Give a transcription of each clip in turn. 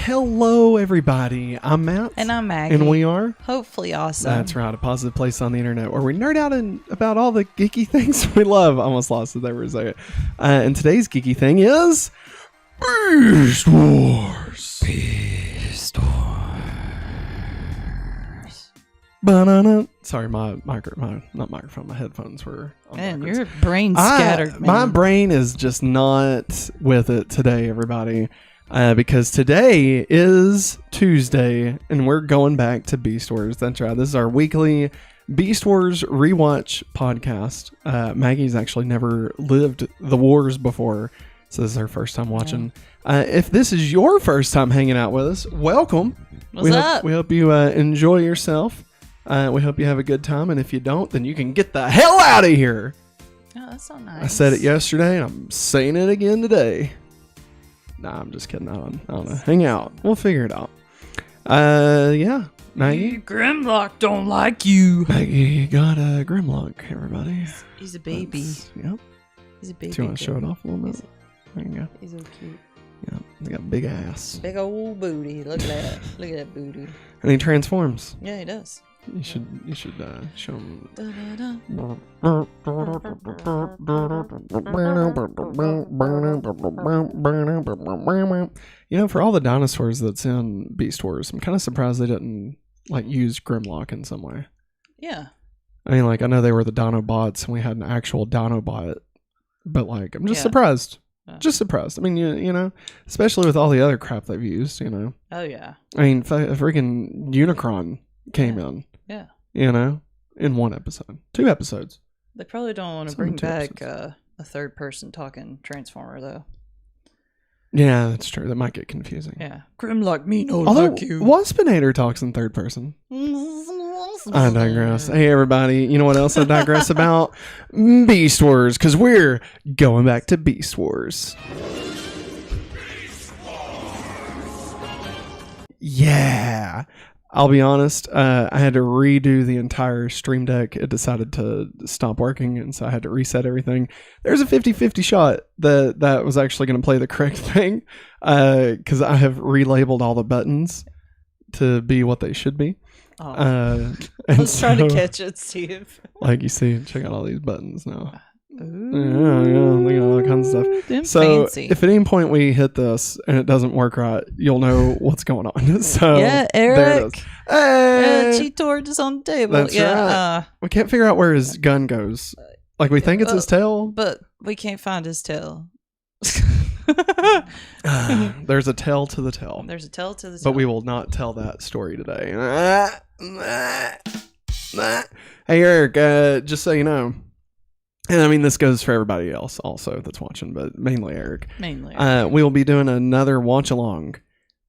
Hello, everybody. I'm Matt. And I'm Maggie. And we are... Hopefully awesome. That's right. A positive place on the internet where we nerd out about all the geeky things we love. Almost lost it there for a second. And today's geeky thing is... Beast Wars. Beast Wars. Ba-na-na. Sorry, my headphones were on Man, backwards. your brain's scattered, man. My brain is just not with it today, everybody. Because today is Tuesday, and we're going back to Beast Wars. That's right. This is our weekly Beast Wars rewatch podcast. Maggie's actually never lived the wars before, so this is her first time watching. If this is your first time hanging out with us, welcome. What's up? We hope you enjoy yourself. We hope you have a good time, and if you don't, then you can get the hell out of here. Oh, that's so nice. I said it yesterday, and I'm saying it again today. Nah, I'm just kidding. I don't know. Hang out. We'll figure it out. Yeah. Maggie? Grimlock don't like you. Maggie got a Grimlock, everybody. He's a baby. Yep. He's a baby. Do you want to show it off a little bit? There you go. He's so cute. Yeah. He got a big ass. Big old booty. Look at that. Look at that booty. And he transforms. Yeah, he does. You should show him. You know, for all the dinosaurs that's in Beast Wars, I'm kind of surprised they didn't use Grimlock in some way. Yeah. I mean, I know they were the Dinobots and we had an actual Dinobot, but I'm just surprised. Just surprised. I mean, you know, especially with all the other crap they've used, you know. Oh, yeah. I mean, freaking Unicron came in. Yeah. You know, in 1 episode. 2 episodes. They probably don't want to bring back a third person talking Transformer, though. Yeah, that's true. That might get confusing. Yeah. Grimlock me no Although, you. Waspinator talks in third person. I digress. Hey, everybody. You know what else I digress about? Beast Wars, because we're going back to Beast Wars. Yeah. I'll be honest, I had to redo the entire Stream Deck. It decided to stop working, and so I had to reset everything. There's a 50-50 shot that was actually going to play the correct thing, because I have relabeled all the buttons to be what they should be. Let's try to catch it, Steve. Like you see, check out all these buttons now. Ooh, yeah, they got all kinds of stuff. So fancy. if at any point we hit this and it doesn't work right, you'll know what's going on. So yeah, Eric. There it is. Hey! Cheetor just on the table. That's right. We can't figure out where his gun goes. We think it's his tail, but we can't find his tail. There's a tail to the tail. There's a tail to the tail. But we will not tell that story today. Hey, Eric, just so you know. And I mean, this goes for everybody else also that's watching, but mainly Eric. We will be doing another watch along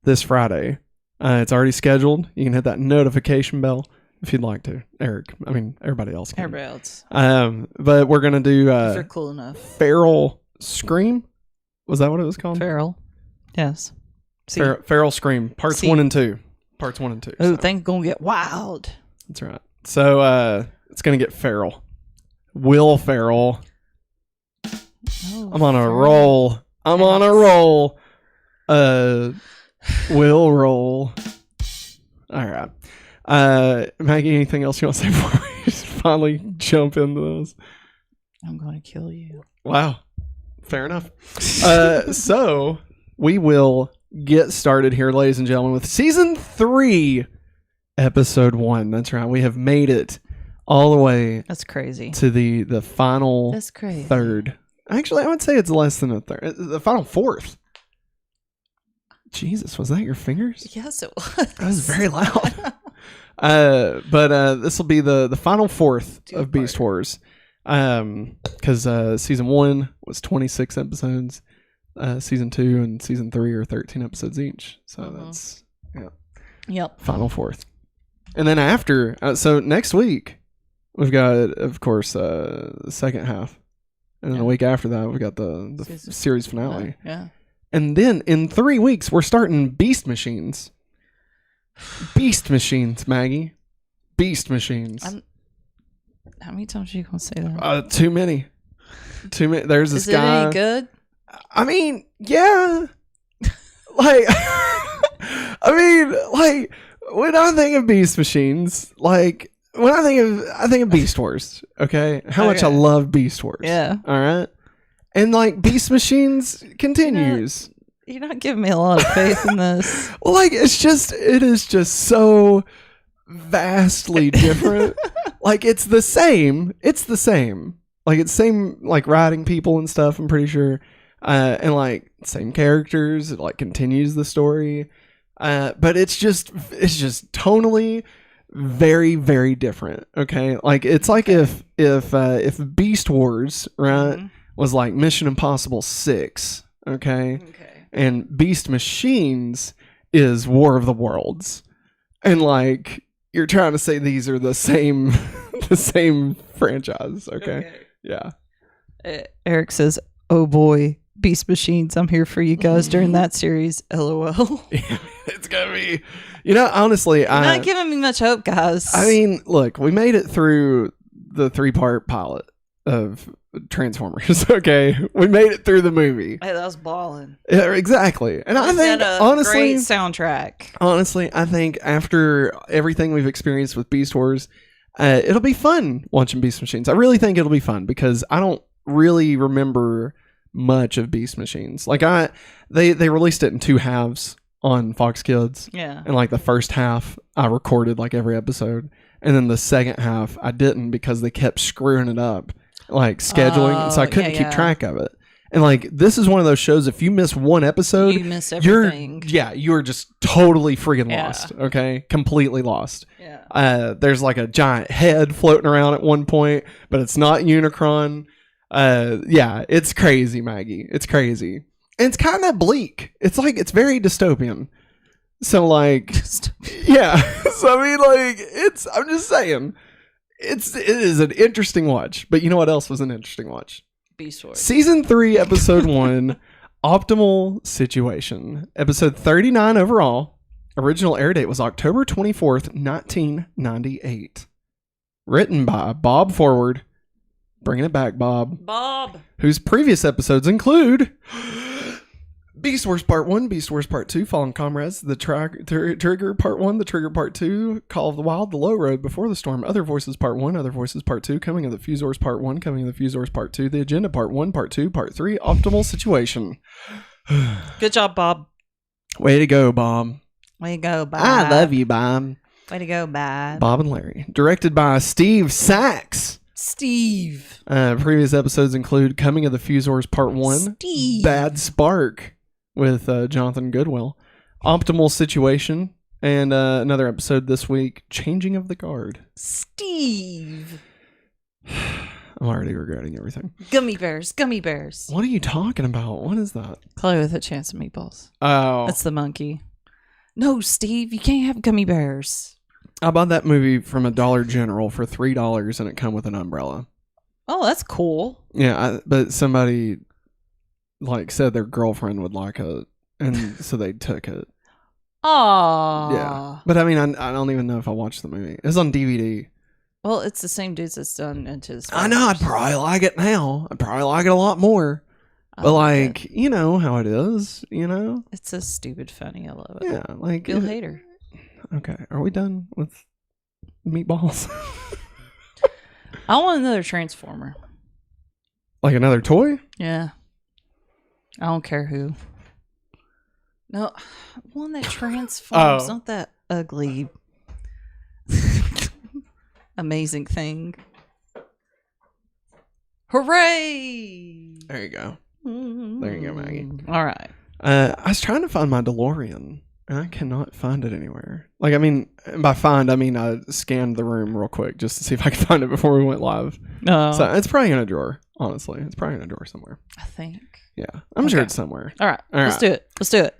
this Friday. It's already scheduled. You can hit that notification bell if you'd like to. Eric, I mean, everybody else can. Everybody else. But we're going to do if you're cool enough. Feral Scream. Was that what it was called? Feral. Yes. Feral Scream. Parts 1 and 2. Parts 1 and 2. Oh, things going to get wild. That's right. So it's going to get feral. Will Ferrell. I'm on a roll. I'm on a roll. Will roll. All right. Maggie, anything else you want to say before we just finally jump into this? I'm going to kill you. Wow. Fair enough. So we will get started here, ladies and gentlemen, with season 3, episode 1. That's right. We have made it all the way. That's crazy. To the final. That's crazy. Third. Actually, I would say it's less than a third. The final fourth. Jesus, was that your fingers? Yes, it was. That was very loud. But this will be the final fourth of Beast Wars. Because season 1 was 26 episodes. Season 2 and season 3 are 13 episodes each. So that's Yep. Final fourth. And then after, so next week we've got, of course, the second half, and then the week after that we've got the series finale. Yeah. And then in 3 weeks we're starting Beast Machines. Beast Machines, Maggie. Beast Machines. How many times are you gonna say that? Too many. There's this guy. Is it any good? I mean, yeah. Like, I mean, like, when I think of Beast Machines, like, when I think of Beast Wars, okay? How much I love Beast Wars. Yeah. All right? And, like, Beast Machines continues. You're not giving me a lot of faith in this. Well, like, it is just so vastly different. Like, it's the same. Like, it's same, like, riding people and stuff, I'm pretty sure. And, like, same characters. It, like, continues the story. But it's just tonally very, very different. Okay? Like, it's like if Beast Wars, right, was like Mission Impossible 6, okay? And Beast Machines is War of the Worlds. And, like, you're trying to say these are the same franchise, okay? Yeah. Eric says, "Oh boy, Beast Machines, I'm here for you guys during that series." LOL. Yeah, it's gonna be, honestly, You're not giving me much hope, guys. I mean, look, we made it through the 3-part pilot of Transformers. Okay, we made it through the movie. Hey, that was balling. Yeah, exactly. And I think, honestly, great soundtrack. Honestly, I think after everything we've experienced with Beast Wars, it'll be fun watching Beast Machines. I really think it'll be fun because I don't really remember much of Beast Machines. Like, they released it in 2 halves on Fox Kids. Yeah. And, like, the first half I recorded, like, every episode, and then the second half I didn't because they kept screwing it up, like, scheduling, so I couldn't keep track of it. And, like, this is one of those shows, if you miss one episode, you miss everything. You're just totally freaking lost. Okay, completely lost. Yeah. There's like a giant head floating around at one point, but it's not Unicron. Yeah, it's crazy, Maggie. It's crazy. And it's kind of bleak. It's like, it's very dystopian. So, like, yeah. So, I mean, like, I'm just saying, it is an interesting watch. But you know what else was an interesting watch? Beast Wars. Season 3, Episode 1, Optimal Situation. Episode 39 overall. Original air date was October 24th, 1998. Written by Bob Forward. Bringing it back, Bob. Whose previous episodes include Beast Wars Part 1, Beast Wars Part 2, Fallen Comrades, The Trigger Part 1, The Trigger Part 2, Call of the Wild, The Low Road, Before the Storm, Other Voices Part 1, Other Voices Part 2, Coming of the Fusors Part 1, Coming of the Fusors Part 2, The Agenda Part 1, Part 2, Part 3, Optimal Situation. Good job, Bob. Way to go, Bob. Way to go, Bob. I love you, Bob. Way to go, Bob. Bob and Larry. Directed by Steve Sachs. Steve. Previous episodes include Coming of the Fusors Part 1, Steve. Bad Spark with Jonathan Goodwill, Optimal Situation, and another episode this week, Changing of the Guard. Steve. I'm already regretting everything. Gummy bears. What are you talking about? What is that? Chloe with a chance of meatballs. Oh. That's the monkey. No, Steve, you can't have gummy bears. I bought that movie from a Dollar General for $3 and it come with an umbrella. Oh, that's cool. Yeah, but somebody like said their girlfriend would like it, and so they took it. Aww. Yeah, but I mean, I don't even know if I watched the movie. It's on DVD. Well, it's the same dudes that's done Into the Spider-Verse. I know. I'd probably like it now. I'd probably like it a lot more. But like, you know how it is. You know, it's so stupid funny. I love it. Yeah, like Bill Hader. Okay, are we done with meatballs? I want another Transformer. Like another toy? Yeah. I don't care who. No, one that transforms, not that ugly, amazing thing. Hooray! There you go. There you go, Maggie. All right. I was trying to find my DeLorean, and I cannot find it anywhere. Like, I mean, by find, I mean I scanned the room real quick just to see if I could find it before we went live. So it's probably in a drawer, honestly. It's probably in a drawer somewhere. I think. Yeah, I'm sure it's somewhere. All right. Let's do it.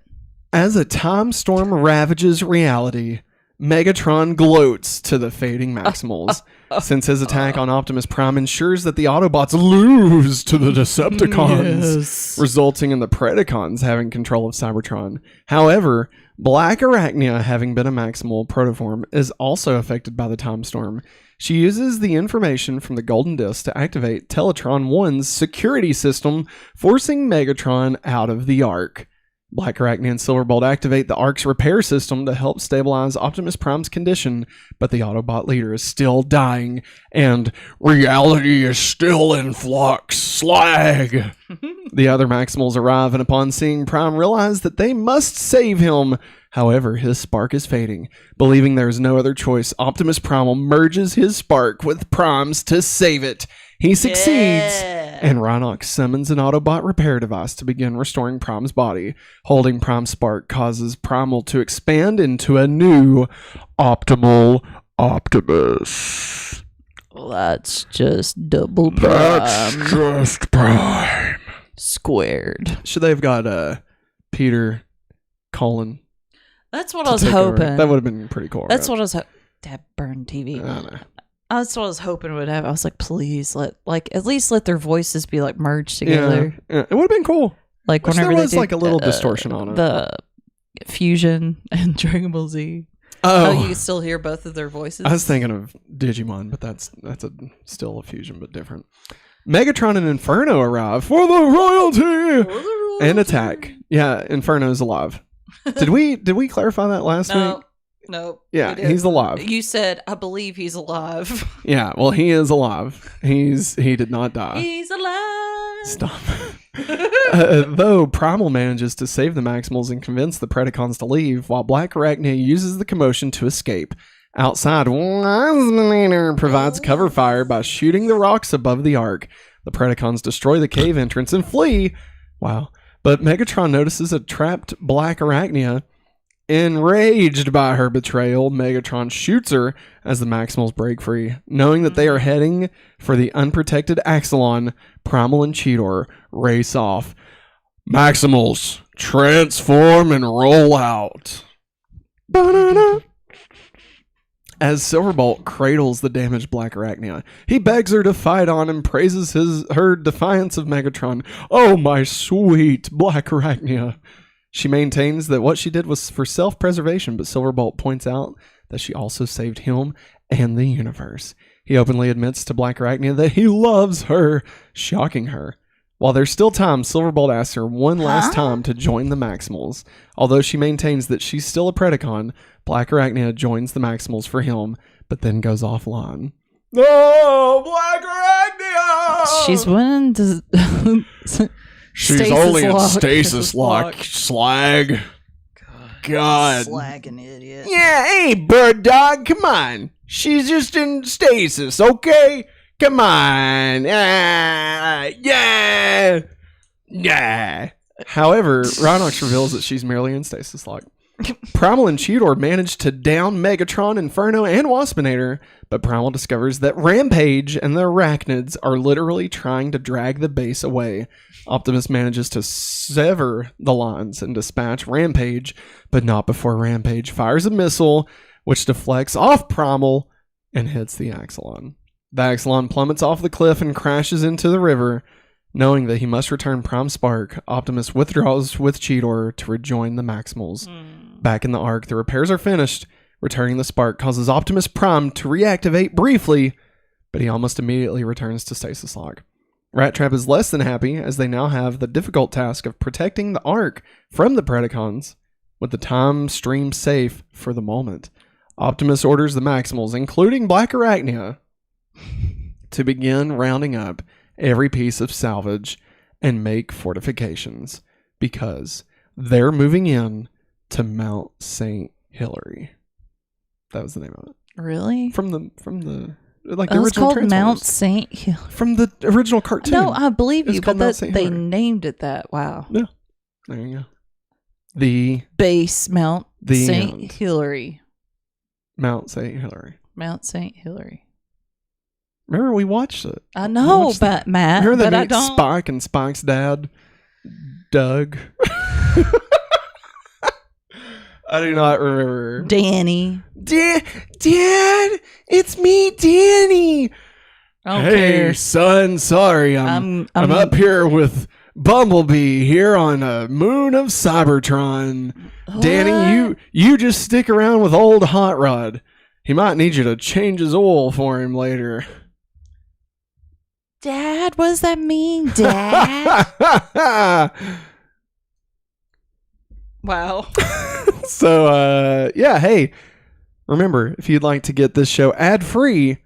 As a time storm ravages reality, Megatron gloats to the fading Maximals, since his attack on Optimus Prime ensures that the Autobots lose to the Decepticons, resulting in the Predacons having control of Cybertron. However, Black Arachnia, having been a Maximal protoform, is also affected by the time storm. She uses the information from the Golden Disc to activate Teletron 1's security system, forcing Megatron out of the Ark. Black Arachnia and Silverbolt activate the Ark's repair system to help stabilize Optimus Prime's condition, but the Autobot leader is still dying, and reality is still in flux. Slag! The other Maximals arrive, and upon seeing Prime, realize that they must save him. However, his spark is fading. Believing there is no other choice, Optimus Primal merges his spark with Prime's to save it. He succeeds, and Rhinox summons an Autobot repair device to begin restoring Prime's body. Holding Prime's spark causes Primal to expand into a new optimal Optimus. Well, that's just double prime. That's just Prime. Squared. Should they have got Peter, Colin? That's what I was hoping. That would have been pretty cool. That's what I was hoping. Dad burned TV. I don't know. That's what I was hoping would have. I was like, please at least let their voices be like merged together. Yeah. It would have been cool. Like Which whenever there was they did, like a little distortion on it. The fusion and Dragon Ball Z. Oh, you can still hear both of their voices. I was thinking of Digimon, but that's still a fusion, but different. Megatron and Inferno arrive for the royalty and attack. Yeah, Inferno's alive. Did we clarify that last week? No. Yeah, he's alive. You said, I believe he's alive. Yeah, well, he is alive. He did not die. He's alive. Stop. Though Primal manages to save the Maximals and convince the Predacons to leave, while Black Arachnia uses the commotion to escape. Outside, Waspinator provides cover fire by shooting the rocks above the Ark. The Predacons destroy the cave entrance and flee. Wow. But Megatron notices a trapped Black Arachnia. Enraged by her betrayal, Megatron shoots her as the Maximals break free. Knowing that they are heading for the unprotected Axelon, Primal and Cheetor race off. Maximals, transform and roll out. Ba-da-da. As Silverbolt cradles the damaged Black Arachnia, he begs her to fight on and praises her defiance of Megatron. Oh, my sweet Black Arachnia. She maintains that what she did was for self-preservation, but Silverbolt points out that she also saved him and the universe. He openly admits to Black Arachnia that he loves her, shocking her. While there's still time, Silverbolt asks her one last time to join the Maximals. Although she maintains that she's still a Predacon, Black Arachnia joins the Maximals for him, but then goes offline. No, Black Arachnia! She's winning to... She's only in stasis lock. Slag. God. Slag an idiot. Yeah, hey, bird dog, come on. She's just in stasis, okay? Come on. Yeah. However, Rhinox reveals that she's merely in stasis lock. Primal and Cheetor manage to down Megatron, Inferno, and Waspinator, but Primal discovers that Rampage and the Arachnids are literally trying to drag the base away. Optimus manages to sever the lines and dispatch Rampage, but not before Rampage fires a missile, which deflects off Primal and hits the Axelon. The Axelon plummets off the cliff and crashes into the river. Knowing that he must return Prime Spark, Optimus withdraws with Cheetor to rejoin the Maximals. Back in the Ark, the repairs are finished. Returning the spark causes Optimus Prime to reactivate briefly, but he almost immediately returns to stasis lock. Rattrap is less than happy, as they now have the difficult task of protecting the Ark from the Predacons, with the time stream safe for the moment. Optimus orders the Maximals, including Black Arachnia, to begin rounding up every piece of salvage and make fortifications, because they're moving in to Mount St. Hilary. That was the name of it. Really? From the like the it was original called Mount St. Hilary. From the original cartoon. No, I believe you, but they Hilary. Named it that. Wow. Yeah. There you go. The base Mount St. end. Hilary. Mount St. Hilary. Mount St. Hilary. Remember we watched it. I know, but Matt, remember but they I meet don't. Spike and Spike's dad, Doug. I do not remember. Danny. Dad, it's me, Danny. Hey, son, sorry, I'm up here with Bumblebee here on a moon of Cybertron. What? Danny, you just stick around with old Hot Rod. He might need you to change his oil for him later. Dad, what does that mean, Dad? Wow. So, yeah, hey, remember, if you'd like to get this show ad-free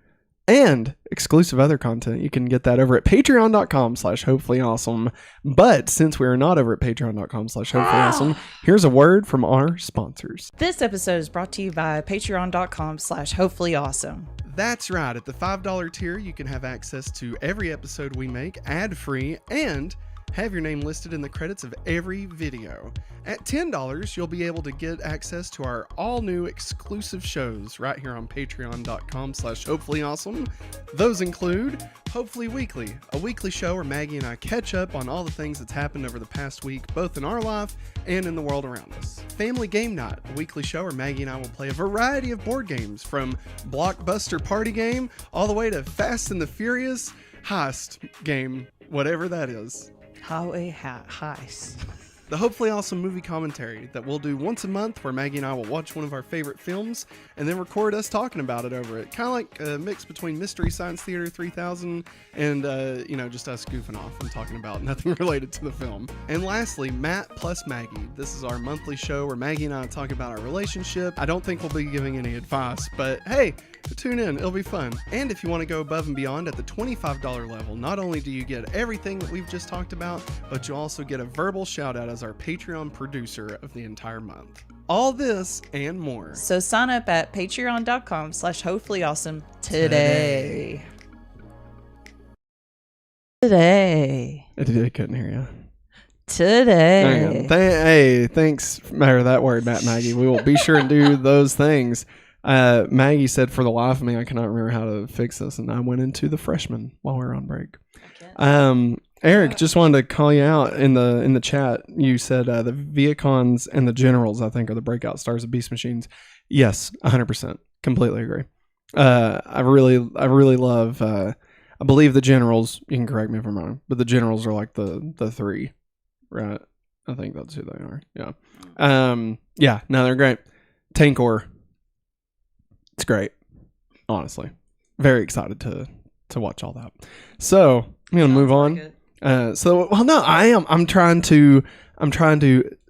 and exclusive other content, you can get that over at patreon.com/hopefullyawesome. But since we are not over at patreon.com/hopefullyawesome, here's a word from our sponsors. This episode is brought to you by patreon.com/hopefullyawesome. That's right. At the $5 tier, you can have access to every episode we make ad-free and have your name listed in the credits of every video. At $10, you'll be able to get access to our all-new exclusive shows right here on patreon.com/hopefullyawesome. Those include Hopefully Weekly, a weekly show where Maggie and I catch up on all the things that's happened over the past week, both in our life and in the world around us. Family Game Night, a weekly show where Maggie and I will play a variety of board games, from Blockbuster Party Game all the way to Fast and the Furious Heist Game, whatever that is. Highway heist. The Hopefully Awesome movie commentary that we'll do once a month, where Maggie and I will watch one of our favorite films and then record us talking about it over it. Kind of like a mix between Mystery Science Theater 3000 and, just us goofing off and talking about nothing related to the film. And lastly, Matt plus Maggie. This is our monthly show where Maggie and I talk about our relationship. I don't think we'll be giving any advice, but hey, tune in. It'll be fun. And if you want to go above and beyond at the $25 level, not only do you get everything that we've just talked about, but you also get a verbal shout out as our Patreon producer of the entire month. All this and more. So sign up at patreon.com/hopefullyawesome today. Today. I couldn't hear you. Today. Hey, thanks for that word, Matt and Maggie. We will be sure and do those things. Maggie said, for the life of me, I cannot remember how to fix this, and I went into the freshman while we were on break. Eric, just wanted to call you out in the chat. You said the Viacons and the Generals, I think, are the breakout stars of Beast Machines. Yes, 100%. Completely agree. I really love, I believe the Generals, you can correct me if I'm wrong, but the Generals are like the three, right? I think that's who they are. Yeah. Yeah, no, they're great. Tankor. It's great, honestly. Very excited to watch all that. So I'm gonna move on. I'm trying to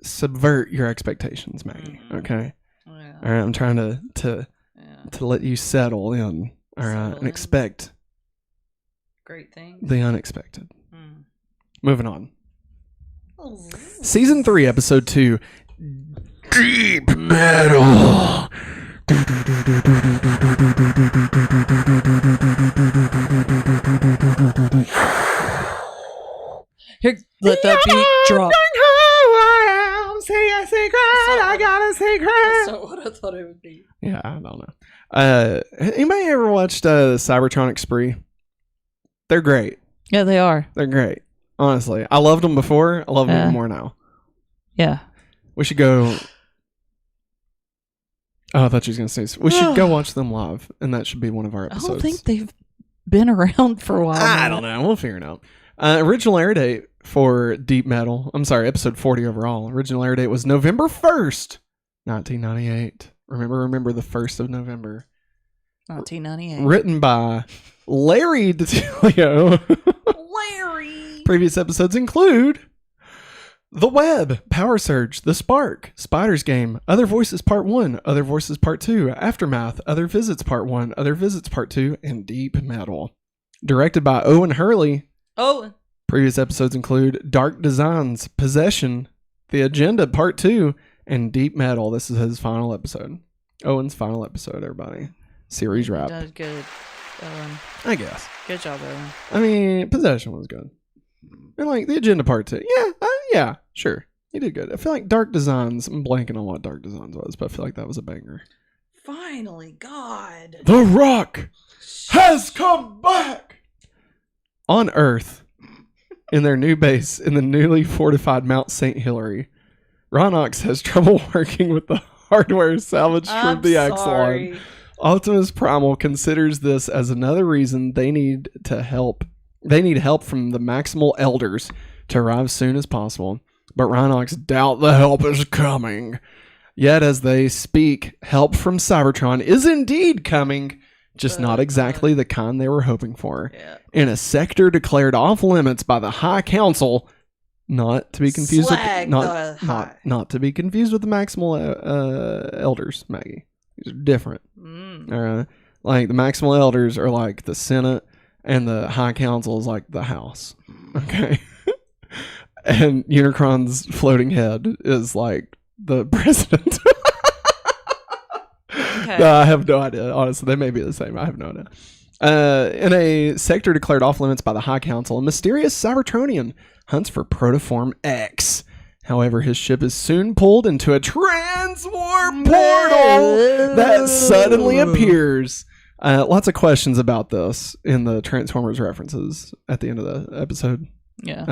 subvert your expectations, Maggie. Okay. Yeah. All right. I'm trying to let you settle in. All right, and expect great things. The unexpected. Moving on. Season 3, episode 2. Deep Metal. Here, let the beat drop. Say a secret, I got a secret. That's not what I thought it would be. Yeah, I don't know. Anybody ever watched Cybertronic Spree? They're great. Yeah, they are. They're great. Honestly, I loved them before. I love them even more now. Yeah. We should go. Oh, I thought you was going to say, we should go watch them live, and that should be one of our episodes. I don't think they've been around for a while. I don't know. We'll figure it out. Original air date for Deep Metal, episode 40 overall. Original air date was November 1st, 1998. Remember the 1st of November. 1998. Written by Larry DiTilio. Larry! Previous episodes include The Web, Power Surge, The Spark, Spider's Game, Other Voices Part 1, Other Voices Part 2, Aftermath, Other Visits Part 1, Other Visits Part 2, and Deep Metal. Directed by Owen Hurley. Oh. Previous episodes include Dark Designs, Possession, The Agenda Part 2, and Deep Metal. This is his final episode. Owen's final episode, everybody. Series wrap. That was good. I guess. Good job, Owen. I mean, Possession was good. And like The Agenda Part 2. Yeah, sure. He did good. I feel like Dark Designs, I'm blanking on what Dark Designs was, but I feel like that was a banger. Finally, God. The Rock has come back on Earth in their new base in the newly fortified Mount St. Hilary. Rhinox has trouble working with the hardware salvaged from the Axelon. Optimus Primal considers this as another reason they need help from the Maximal Elders to arrive as soon as possible. But Rhinox doubt the help is coming. Yet as they speak, help from Cybertron is indeed coming, just not exactly the kind they were hoping for. Yeah. In a sector declared off limits by the High Council, Not to be confused Slag with the not to be confused with the Maximal elders, Maggie. These are different. All right. Like the Maximal elders are like the Senate, and the High Council is like the House. Okay. And Unicron's floating head is like the president. Okay. No, I have no idea. Honestly, they may be the same. I have no idea. In a sector declared off limits by the High Council, a mysterious Cybertronian hunts for Protoform X. However, his ship is soon pulled into a transwarp portal that suddenly appears. Lots of questions about this in the Transformers references at the end of the episode. Yeah.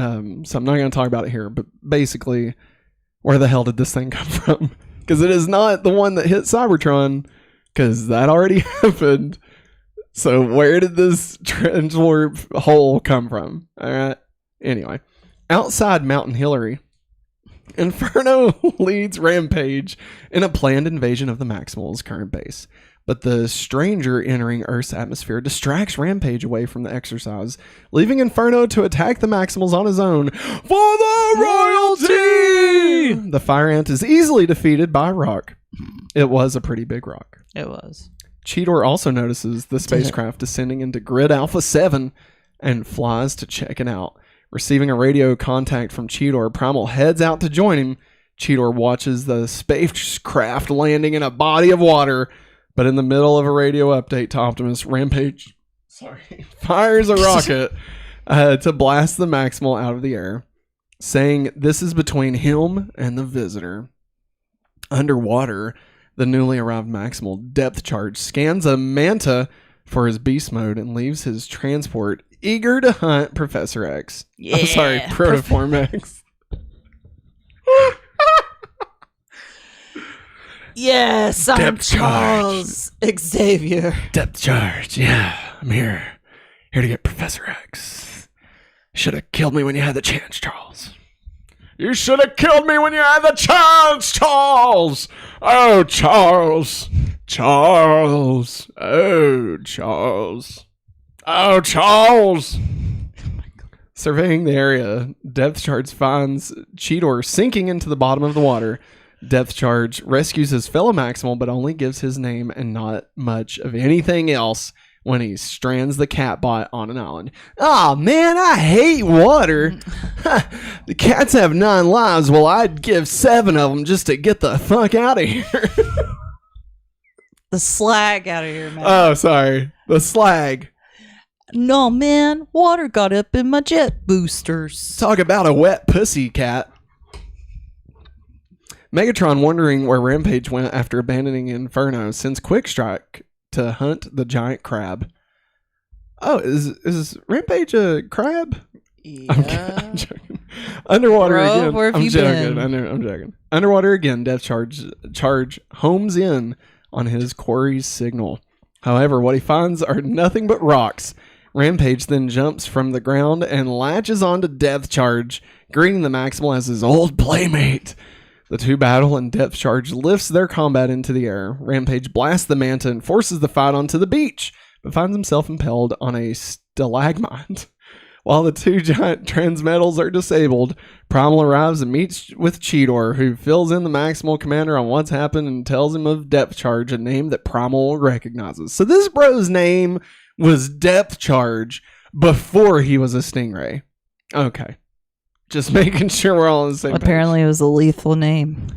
So I'm not going to talk about it here, but basically, where the hell did this thing come from? Because it is not the one that hit Cybertron, because that already happened. So where did this transwarp hole come from? All right. Anyway, outside Mountain Hillary, Inferno leads Rampage in a planned invasion of the Maximals' current base. But the stranger entering Earth's atmosphere distracts Rampage away from the exercise, leaving Inferno to attack the Maximals on his own for the royalty! The Fire Ant is easily defeated by a rock. It was a pretty big rock. It was. Cheetor also notices the spacecraft descending into Grid Alpha 7 and flies to check it out. Receiving a radio contact from Cheetor, Primal heads out to join him. Cheetor watches the spacecraft landing in a body of water, but in the middle of a radio update to Optimus, Rampage fires a rocket to blast the Maximal out of the air, saying this is between him and the visitor. Underwater, the newly arrived Maximal Depth Charge scans a Manta for his beast mode and leaves his transport eager to hunt Professor X. Yeah. I'm sorry, Protoform X. Yes, I'm Charles Xavier. Depth charge, yeah, I'm here. Here to get Professor X. Should have killed me when you had the chance, Charles. You should have killed me when you had the chance, Charles! Oh, Charles. Charles. Oh, Charles. Oh, Charles. Surveying the area, Depth Charge finds Cheetor sinking into the bottom of the water. Depth Charge rescues his fellow Maximal, but only gives his name and not much of anything else when he strands the Catbot on an island. Oh man, I hate water. The cats have 9 lives. Well, I'd give 7 of them just to get the fuck out of here. The slag out of here, man. Oh, sorry. The slag. No, man. Water got up in my jet boosters. Talk about a wet pussy cat. Megatron, wondering where Rampage went after abandoning Inferno, sends Quickstrike to hunt the giant crab. Oh, is Rampage a crab? Yeah. I'm joking. Underwater Bro, again. where have I'm you joking. been? I'm joking. Underwater again. Depth charge homes in on his quarry's signal. However, what he finds are nothing but rocks. Rampage then jumps from the ground and latches onto Depth Charge, greeting the Maximal as his old playmate. The two battle and Depth Charge lifts their combat into the air. Rampage blasts the Manta and forces the fight onto the beach, but finds himself impaled on a stalagmite. While the two giant transmetals are disabled, Primal arrives and meets with Cheetor, who fills in the Maximal commander on what's happened and tells him of Depth Charge, a name that Primal recognizes. So this bro's name was Depth Charge before he was a Stingray. Okay. Just making sure we're all on the same page. Apparently it was a lethal name.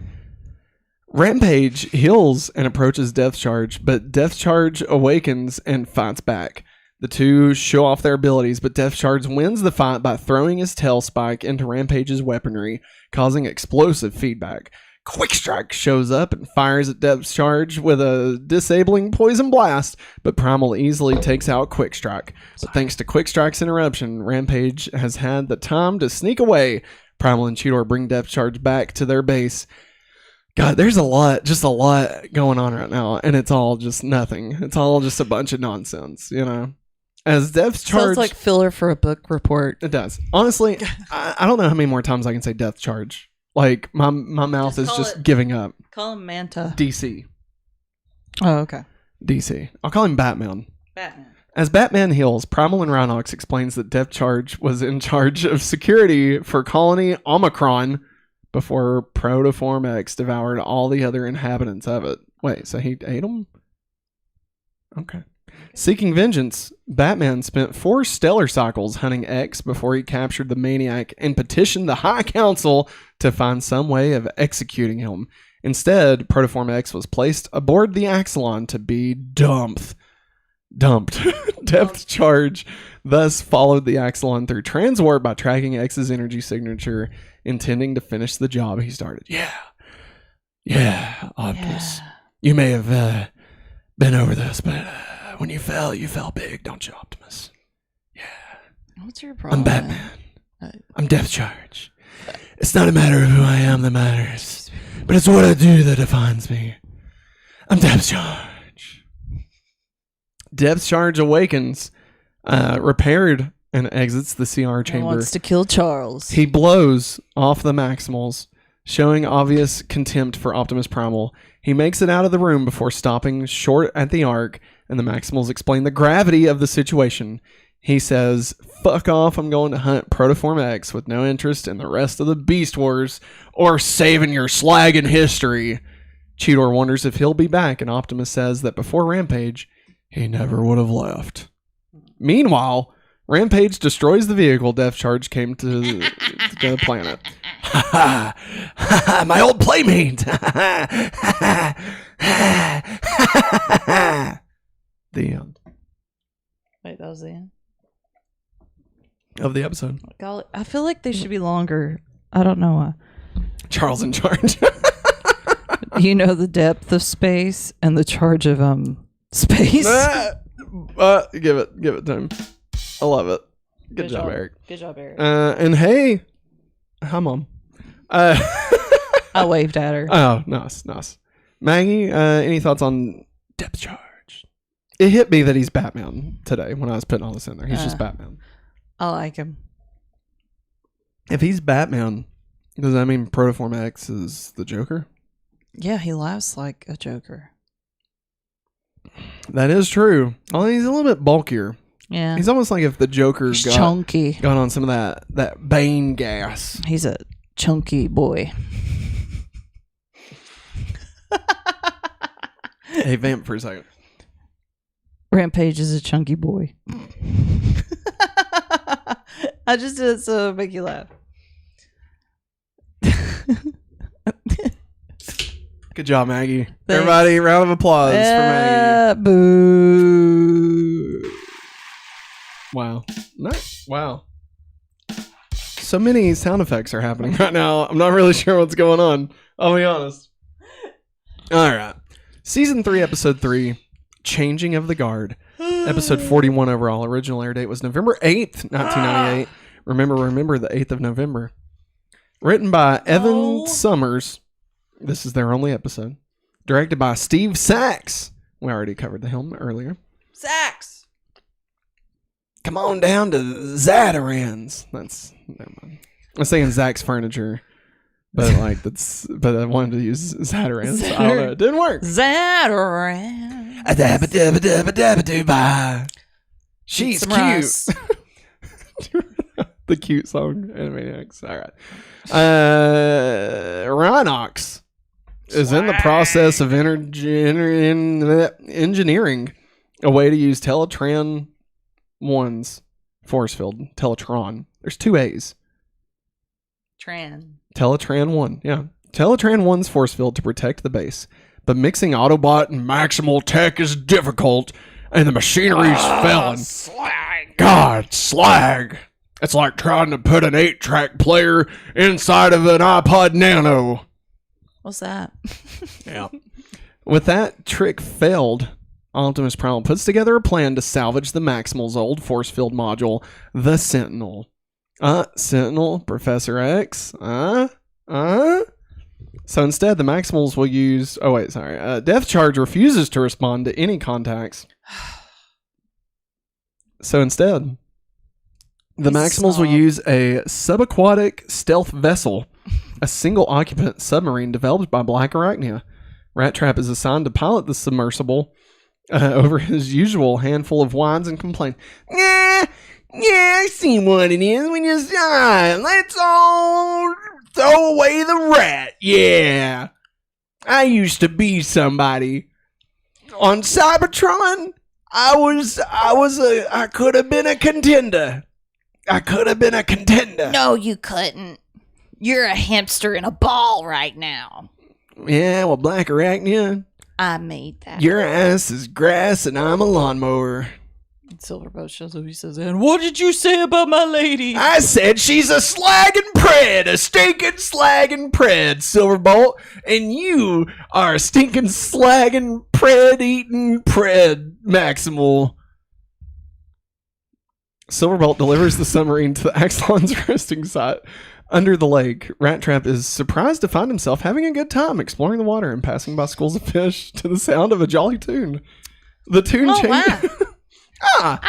Rampage heals and approaches Depth Charge, but Depth Charge awakens and fights back. The two show off their abilities, but Depth Charge wins the fight by throwing his tail spike into Rampage's weaponry, causing explosive feedback. Quickstrike shows up and fires at Depth Charge with a disabling poison blast, but Primal easily takes out Quickstrike. But thanks to Quickstrike's interruption, Rampage has had the time to sneak away. Primal and Cheetor bring Depth Charge back to their base. God, there's a lot going on right now, and it's all just nothing. It's all just a bunch of nonsense, you know? As Depth Charge... Sounds like filler for a book report. It does. Honestly, I don't know how many more times I can say Depth Charge. Like, my mouth is just giving up. Call him Manta. DC. Oh, okay. DC. I'll call him Batman. Batman. As Batman heals, Primal and Rhinox explains that Depth Charge was in charge of security for Colony Omicron before Protoform X devoured all the other inhabitants of it. Wait, so he ate them? Okay. Seeking vengeance, Batman spent 4 stellar cycles hunting X before he captured the Maniac and petitioned the High Council to find some way of executing him. Instead, Protoform X was placed aboard the Axelon to be dumped. Depth Charge thus followed the Axelon through transwarp by tracking X's energy signature, intending to finish the job he started. Yeah, Optimus. Yeah. You may have been over this, but when you fell big, don't you, Optimus? Yeah. What's your problem? I'm Batman. I'm Depth Charge. It's not a matter of who I am that matters, but it's what I do that defines me. I'm Depth Charge. Depth Charge awakens, repaired, and exits the CR chamber. He wants to kill Charles. He blows off the Maximals, showing obvious contempt for Optimus Primal. He makes it out of the room before stopping short at the Ark, and the Maximals explain the gravity of the situation. He says, "Fuck off, I'm going to hunt Protoform X with no interest in the rest of the Beast Wars or saving your slag in history." Cheetor wonders if he'll be back, and Optimus says that before Rampage, he never would have left. Meanwhile, Rampage destroys the vehicle Depth Charge came to the planet. Ha ha! My old playmate! The end. Wait, that was the end? Of the episode. Golly, I feel like they should be longer. I don't know why. Charles in charge. You know the depth of space and the charge of space. Give it to him. I love it. Good job, Eric. Good job, Eric. And hey, hi, Mom. I waved at her. Oh, nice. Maggie, any thoughts on Depth Charge? It hit me that he's Batman today when I was putting all this in there. He's just Batman. I like him. If he's Batman, does that mean Protoform X is the Joker? Yeah, he laughs like a Joker. That is true. Well, he's a little bit bulkier. Yeah. He's almost like if the Joker chunky. Got on some of that Bane gas. He's a chunky boy. Hey, vamp for a second. Rampage is a chunky boy. I just did it so make you laugh. Good job, Maggie. Thanks. Everybody, round of applause for Maggie. Boo. Wow. Nice. Wow. So many sound effects are happening right now. I'm not really sure what's going on. I'll be honest. All right. Season 3, Episode 3, Changing of the Guard. Episode 41 overall. Original air date was November 8th, 1998. Remember the 8th of November. Written by Evan Summers. This is their only episode. Directed by Steve Sachs. We already covered the helm earlier. Sachs! Come on down to Zatarans. Never mind. I was saying Zach's Furniture. But I wanted to use Zatarans. I don't know. It didn't work. Zatarans. She's cute. The cute song, Animaniacs. All right. Rhinox is in the process of engineering a way to use Teletran 1's force field. Teletron. There's 2 A's. Teletran 1. Yeah. Teletran 1's force field to protect the base. But mixing Autobot and Maximal tech is difficult, and the machinery's failing. Slag. God, slag. It's like trying to put an 8-track player inside of an iPod Nano. What's that? Yeah. With that trick failed, Optimus Primal puts together a plan to salvage the Maximal's old force field module, the Sentinel. Sentinel, Professor X. So instead, the Maximals will use... Depth Charge refuses to respond to any contacts. So instead... The Maximals will use a subaquatic stealth vessel, a single-occupant submarine developed by Black Arachnia. Rattrap is assigned to pilot the submersible, over his usual handful of whines and complaints. Yeah, I see what it is. We just let's all throw away the rat. Yeah, I used to be somebody on Cybertron. I could have been a contender. No, you couldn't. You're a hamster in a ball right now. Yeah, well, Black Arachnia, I made that. your ass is grass and I'm a lawnmower. Silverbolt shows up. He says, "And what did you say about my lady?" I said she's a slagging pred, a stinking slagging pred, Silverbolt. And you are a stinking slagging pred eating pred, Maximal. Silverbolt delivers the submarine to the Axolon's resting site under the lake. Rattrap is surprised to find himself having a good time exploring the water and passing by schools of fish to the sound of a jolly tune. The tune changes. Wow.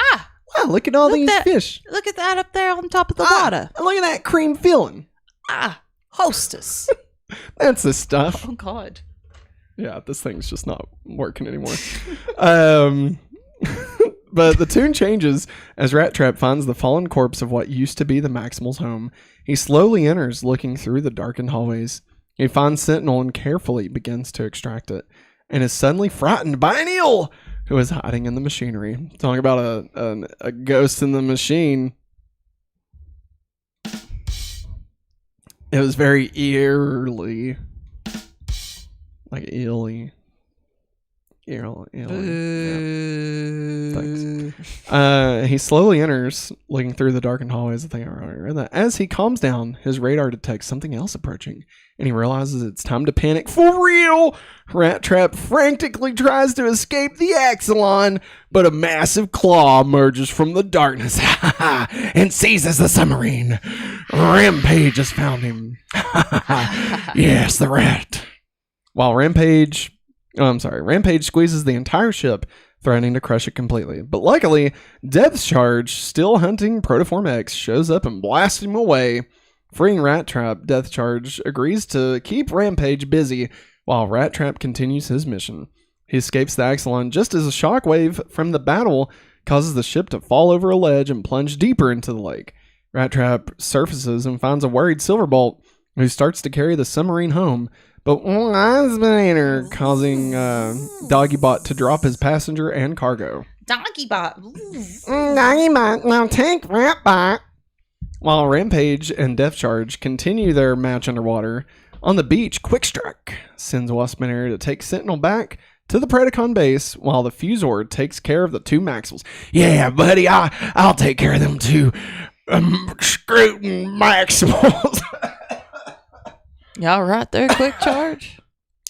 Wow, look at all these fish. Look at that up there on top of the water. Look at that cream filling. Hostess. That's the stuff. Oh, God. Yeah, this thing's just not working anymore. But the tune changes as Rattrap finds the fallen corpse of what used to be the Maximal's home. He slowly enters, looking through the darkened hallways. He finds Sentinel and carefully begins to extract it, and is suddenly frightened by an eel who is hiding in the machinery. Talking about a ghost in the machine. It was very eerily. Like eerily. Eerily. Yeah. Thanks. He slowly enters, looking through the darkened hallways. I think I already read that. As he calms down, his radar detects something else approaching, and he realizes it's time to panic for real. Rattrap frantically tries to escape the Axolon, but a massive claw emerges from the darkness and seizes the submarine. Rampage has found him. Yes, the rat. While Rampage squeezes the entire ship, threatening to crush it completely. But luckily, Depth Charge, still hunting Protoform X, shows up and blasts him away. Freeing Rattrap, Depth Charge agrees to keep Rampage busy while Rattrap continues his mission. He escapes the Axolon just as a shockwave from the battle causes the ship to fall over a ledge and plunge deeper into the lake. Rattrap surfaces and finds a worried Silverbolt, who starts to carry the submarine home, but Waspinator causing Doggybot to drop his passenger and cargo. Doggybot. Doggybot, now take Ratbot. While Rampage and Depth Charge continue their match underwater, on the beach, Quickstrike sends Waspinator to take Sentinel back to the Predacon base while the Fusor takes care of the two Maximals. Yeah, buddy, I'll take care of them two screwing Maximals. Y'all right there, Quick Charge?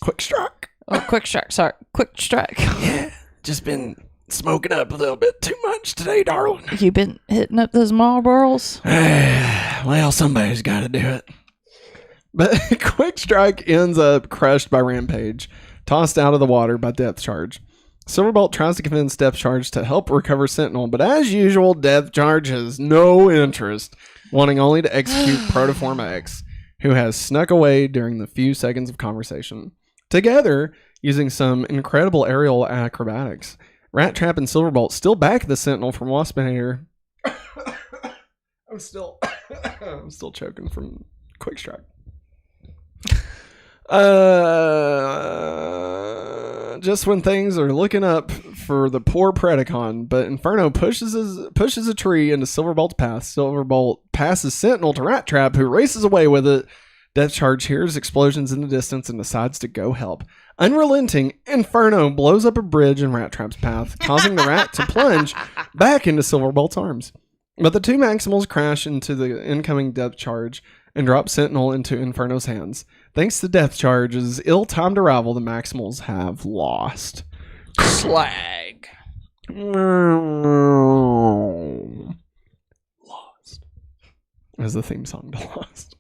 Quickstrike. Oh, Quick Strike. Sorry, Quick Strike. Yeah, just been smoking up a little bit too much today, darling. You been hitting up those Marlboros? Well, somebody's got to do it. But Quickstrike ends up crushed by Rampage, tossed out of the water by Depth Charge. Silverbolt tries to convince Depth Charge to help recover Sentinel, but as usual, Depth Charge has no interest, wanting only to execute Protoform X, who has snuck away during the few seconds of conversation. Together, using some incredible aerial acrobatics, Rattrap and Silverbolt still back the Sentinel from Waspinator. I'm still choking from Quickstrike. Just when things are looking up for the poor Predacon, but Inferno pushes a tree into Silverbolt's path. Silverbolt passes Sentinel to Rattrap, who races away with it. Depth Charge hears explosions in the distance and decides to go help. Unrelenting, Inferno blows up a bridge in Rattrap's path, causing the rat to plunge back into Silverbolt's arms. But the two Maximals crash into the incoming Depth Charge and drop Sentinel into Inferno's hands. Thanks to Depth Charge's ill-timed arrival, the Maximals have lost. Slag. Lost. As the theme song to Lost.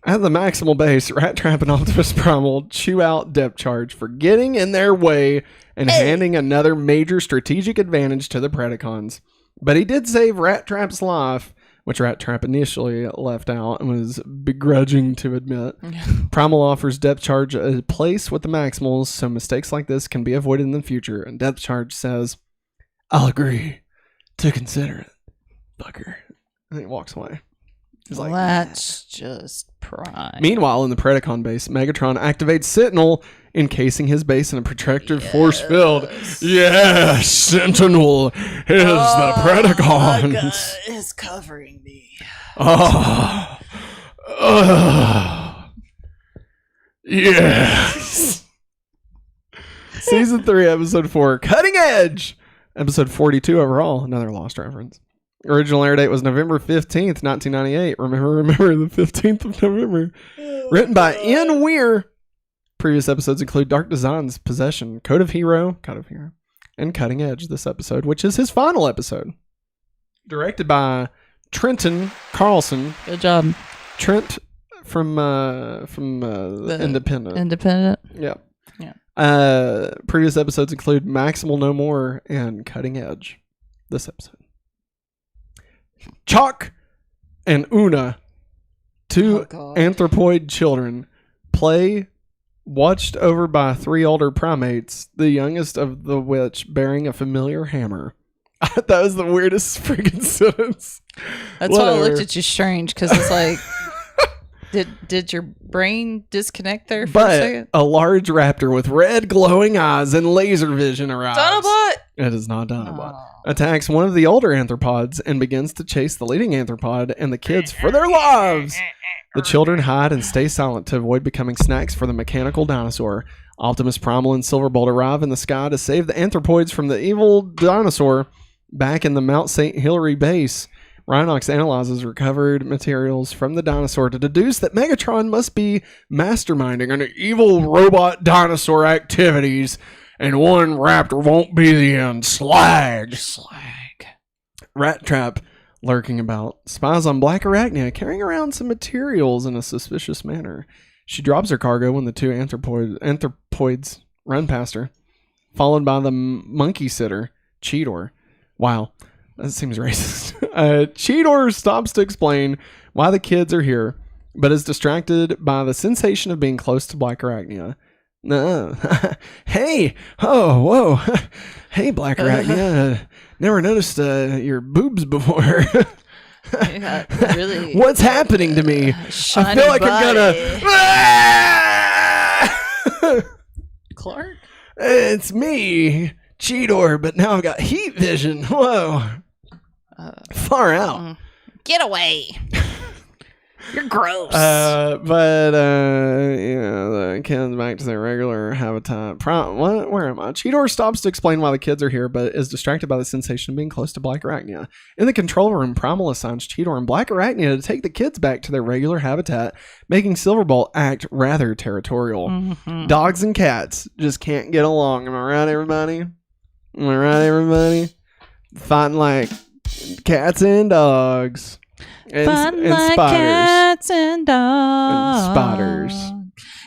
At the Maximal base, Rattrap and Optimus Primal chew out Depth Charge for getting in their way and handing another major strategic advantage to the Predacons. But he did save Rattrap's life which Rattrap initially left out and was begrudging to admit. Primal offers Depth Charge a place with the Maximals so mistakes like this can be avoided in the future, and Depth Charge says, "I'll agree to consider it, fucker." And he walks away. He's well, like, that's just prime. Meanwhile, in the Predacon base, Megatron activates Sentinel, encasing his base in a protective force field. Yes, Sentinel is the Predacons. Is covering me. Yes. Season 3, Episode 4, Cutting Edge. Episode 42 overall, another Lost reference. Original air date was November 15th, 1998. Remember the 15th of November. Written by N. Weir. Previous episodes include Dark Designs, Possession, Code of Hero, and Cutting Edge this episode, which is his final episode. Directed by Trenton Carlson. Good job. Trent from Independent. Independent? Yeah. Yeah. Previous episodes include Maximal No More and Cutting Edge this episode. Chalk and Una, two anthropoid children, play watched over by 3 older primates, the youngest of the which bearing a familiar hammer. That was the weirdest freaking sentence. That's why I looked at you strange, because it's like, did your brain disconnect there for a second? A large raptor with red glowing eyes and laser vision arrives. Dinobot? It is not Dinobot. Attacks one of the older anthropods and begins to chase the leading anthropod and the kids for their lives. The children hide and stay silent to avoid becoming snacks for the mechanical dinosaur. Optimus Primal and Silverbolt arrive in the sky to save the anthropoids from the evil dinosaur. Back in the Mount St. Hilary base, Rhinox analyzes recovered materials from the dinosaur to deduce that Megatron must be masterminding an evil robot dinosaur activities, and one raptor won't be the end. Slag. Rattrap, lurking about, spies on Black Arachnia carrying around some materials in a suspicious manner. She drops her cargo when the 2 anthropoids run past her, followed by the monkey sitter, Cheetor. Wow, that seems racist. Cheetor stops to explain why the kids are here, but is distracted by the sensation of being close to Black Arachnia. No. Hey! Oh, whoa. Hey, Black Arachnia. Never noticed your boobs before. Really, what's happening to me? I feel like body. I'm gonna... Clark? It's me, Cheetor, but now I've got heat vision. Whoa. Far out. Get away. You're gross. The kids back to their regular habitat. Where am I? Cheetor stops to explain why the kids are here, but is distracted by the sensation of being close to Black Arachnia. In the control room, Primal assigns Cheetor and Black Arachnia to take the kids back to their regular habitat, making Silverbolt act rather territorial. Mm-hmm. Dogs and cats just can't get along. Am I right, everybody? Fighting like cats and dogs. And like spiders. Cats and dogs. And spiders.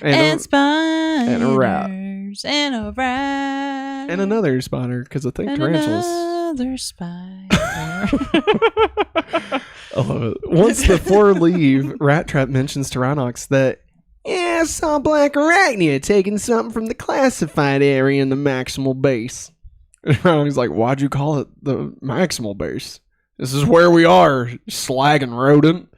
And spiders. And a rat. And a rat. And another spider, because I think tarantulas. Another spider. I love it. Once the 4 leave, Rattrap mentions to Rhinox that, I saw Black Arachnia taking something from the classified area in the Maximal base. And Rhinox like, why'd you call it the Maximal base? This is where we are, slagging rodent.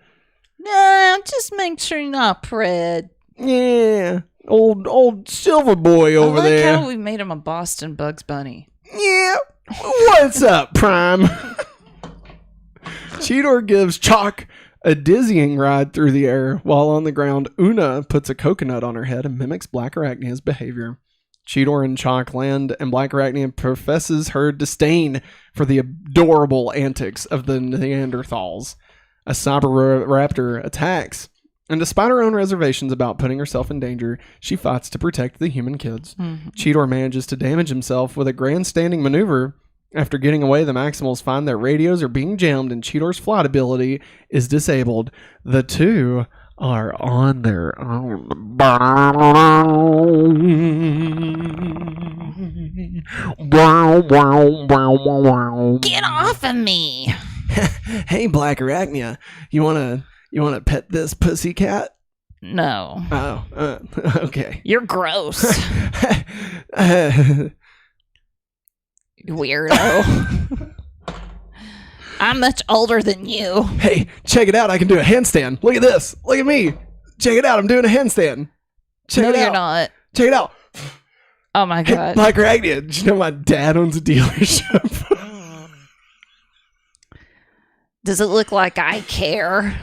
Nah, just make sure you're not Pred. Yeah, old silver boy over there. I like how we made him a Boston Bugs Bunny. Yeah, what's up, Prime? Cheetor gives Chalk a dizzying ride through the air, while on the ground, Una puts a coconut on her head and mimics Black Arachnia's behavior. Cheetor and Chalk land, and Black Arachnia professes her disdain for the adorable antics of the Neanderthals. A cyber raptor attacks, and despite her own reservations about putting herself in danger, she fights to protect the human kids. Mm-hmm. Cheetor manages to damage himself with a grandstanding maneuver. After getting away, the Maximals find their radios are being jammed, and Cheetor's flight ability is disabled. The two are on their own. Get off of me! Hey, Black Arachnia, you wanna pet this pussy cat? No. Oh, okay. You're gross. Weirdo. I'm much older than you. Hey, check it out. I can do a handstand. Look at this. Look at me. Check it out. I'm doing a handstand. Check it out. No, you're not. Check it out. Oh my God. Hey, Black Arachnia, did you know my dad owns a dealership? Does it look like I care?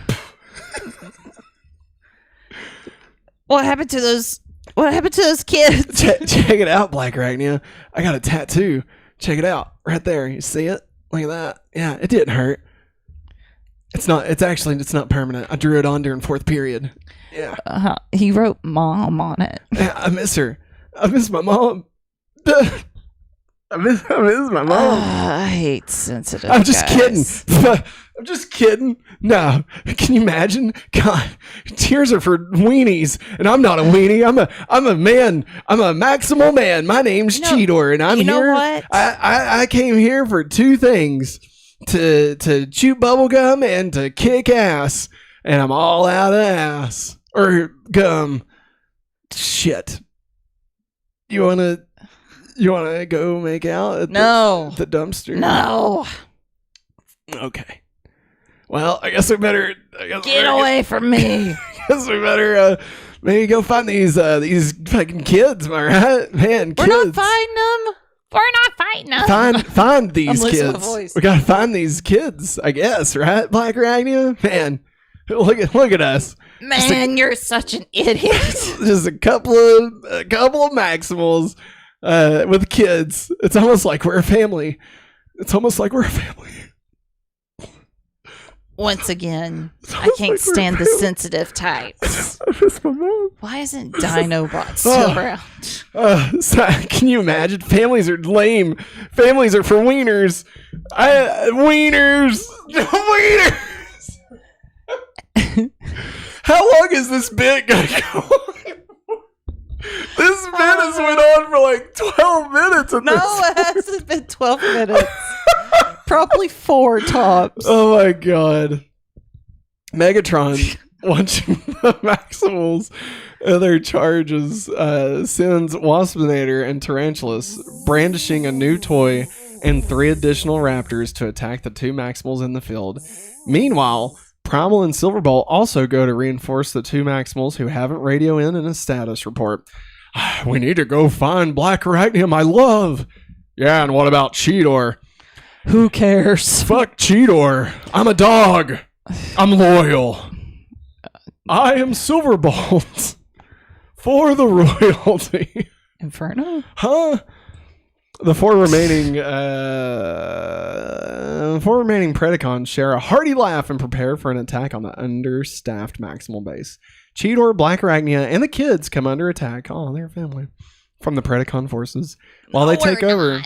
What happened to those kids? Check it out, Black Arachnia. I got a tattoo. Check it out. Right there. You see it? Look at that. Yeah, it didn't hurt. It's not permanent. I drew it on during fourth period. Yeah. He wrote mom on it. Yeah, I miss her. I miss my mom. I miss my mom. I hate sensitive I'm just guys. kidding. I'm just kidding. No. Can you imagine? God, tears are for weenies, and I'm not a weenie. I'm a man. I'm a maximal man. My name's Cheetor, and I'm here. You know what? I came here for two things: to chew bubble gum and to kick ass. And I'm all out of ass or gum. Shit. You wanna go make out at the dumpster? No. Okay. Well, I guess we better Get away from me. I guess we better maybe go find these fucking kids, am I right? Man, We're kids. not fighting them. We're not fighting them. Find these I'm losing my kids. voice. We gotta find these kids, I guess, right? Black Arachnia? Man, look at us. Man, you're such an idiot. Just a couple of Maximals with kids. It's almost like we're a family. Once again, I can't stand the sensitive types. I miss my mom. Why isn't Dinobot still around? Can you imagine? Families are lame. Families are for wieners. Wieners. How long is this bit gonna go? This bit has went on for like 12 minutes. It hasn't been 12 minutes. Probably 4 tops. Oh my god. Megatron watching the Maximals and their charges sends Waspinator and Tarantulas brandishing a new toy and 3 additional raptors to attack the 2 Maximals in the field. Meanwhile, Primal and Silverbolt also go to reinforce the 2 Maximals who haven't radio in a status report. We need to go find Black Arachnia, my love. Yeah, and what about Cheetor? Who cares? Fuck Cheetor. I'm a dog. I'm loyal. I am Silverbolt. For the royalty. Inferno? Huh? The 4 remaining Predacons share a hearty laugh and prepare for an attack on the understaffed Maximal base. Cheetor, Black Arachnia, and the kids come under attack. Oh, they're family. From the Predacon forces. While they take over.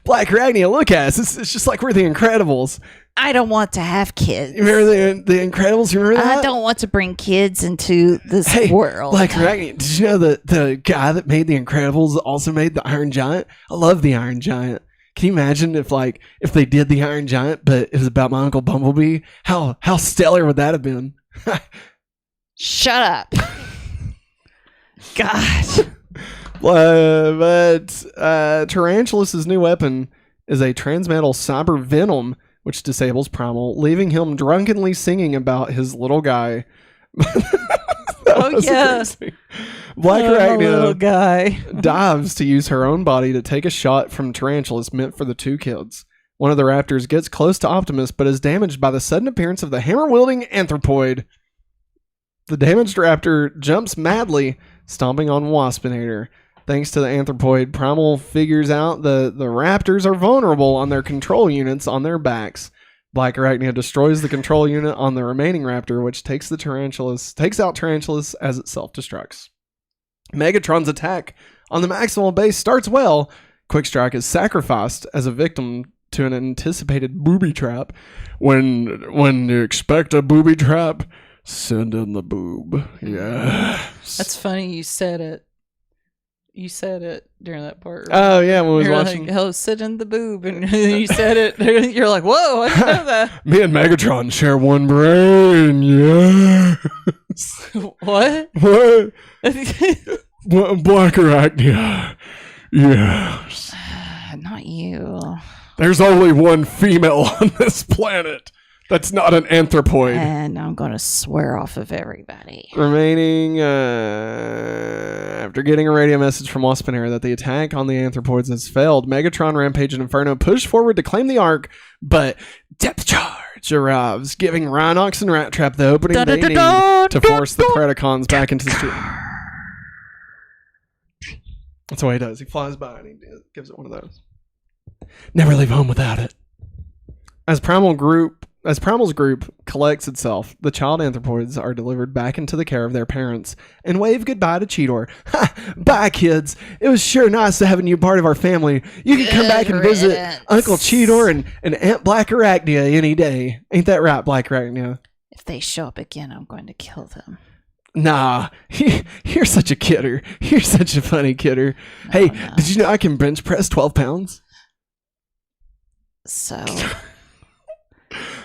Black Arachnia, look at us. It's just like we're the Incredibles. I don't want to have kids. You remember the Incredibles? You remember that? I don't want to bring kids into this world. Black Arachnia, did you know that the guy that made the Incredibles also made the Iron Giant? I love the Iron Giant. Can you imagine if they did the Iron Giant, but it was about my Uncle Bumblebee? How stellar would that have been? Shut up. God. But Tarantulas' new weapon is a transmetal cyber venom, which disables Primal, leaving him drunkenly singing about his little guy. Oh, yeah. Black Arachnia little guy dives to use her own body to take a shot from Tarantulas meant for the 2 kids. One of the raptors gets close to Optimus, but is damaged by the sudden appearance of the hammer-wielding anthropoid. The damaged raptor jumps madly, stomping on Waspinator. Thanks to the anthropoid, Primal figures out the raptors are vulnerable on their control units on their backs. Black Arachnia destroys the control unit on the remaining raptor, which takes out Tarantulas as it self-destructs. Megatron's attack on the Maximal base starts well. Quickstrike is sacrificed as a victim to an anticipated booby trap. When you expect a booby trap, send in the boob. Yeah. That's funny you said it. You said it during that part. Oh, yeah, when we was You're watching. like, oh, sit in the boob. And you said it. You're like, whoa, I didn't know that. Me and Megatron share one brain, yes. What? What? Black Arachnia, yes. Not you. There's only one female on this planet that's not an anthropoid. And I'm going to swear off of everybody. Remaining, after getting a radio message from Waspinator that the attack on the anthropoids has failed, Megatron, Rampage, and Inferno push forward to claim the Ark, but depth charge arrives, giving Rhinox and Rattrap the opening they need to force the Predacons back into the street. That's what he does. He flies by and he gives it one of those. Never leave home without it. As Primal's group collects itself, the child anthropoids are delivered back into the care of their parents and wave goodbye to Cheetor. Ha! Bye, kids. It was sure nice to having you part of our family. You can come back and visit Uncle Cheetor and Aunt Black Arachnia any day. Ain't that right, Black Arachnia? If they show up again, I'm going to kill them. Nah, you're such a kidder. You're such a funny kidder. No, hey, no. did you know I can bench press 12 pounds? So...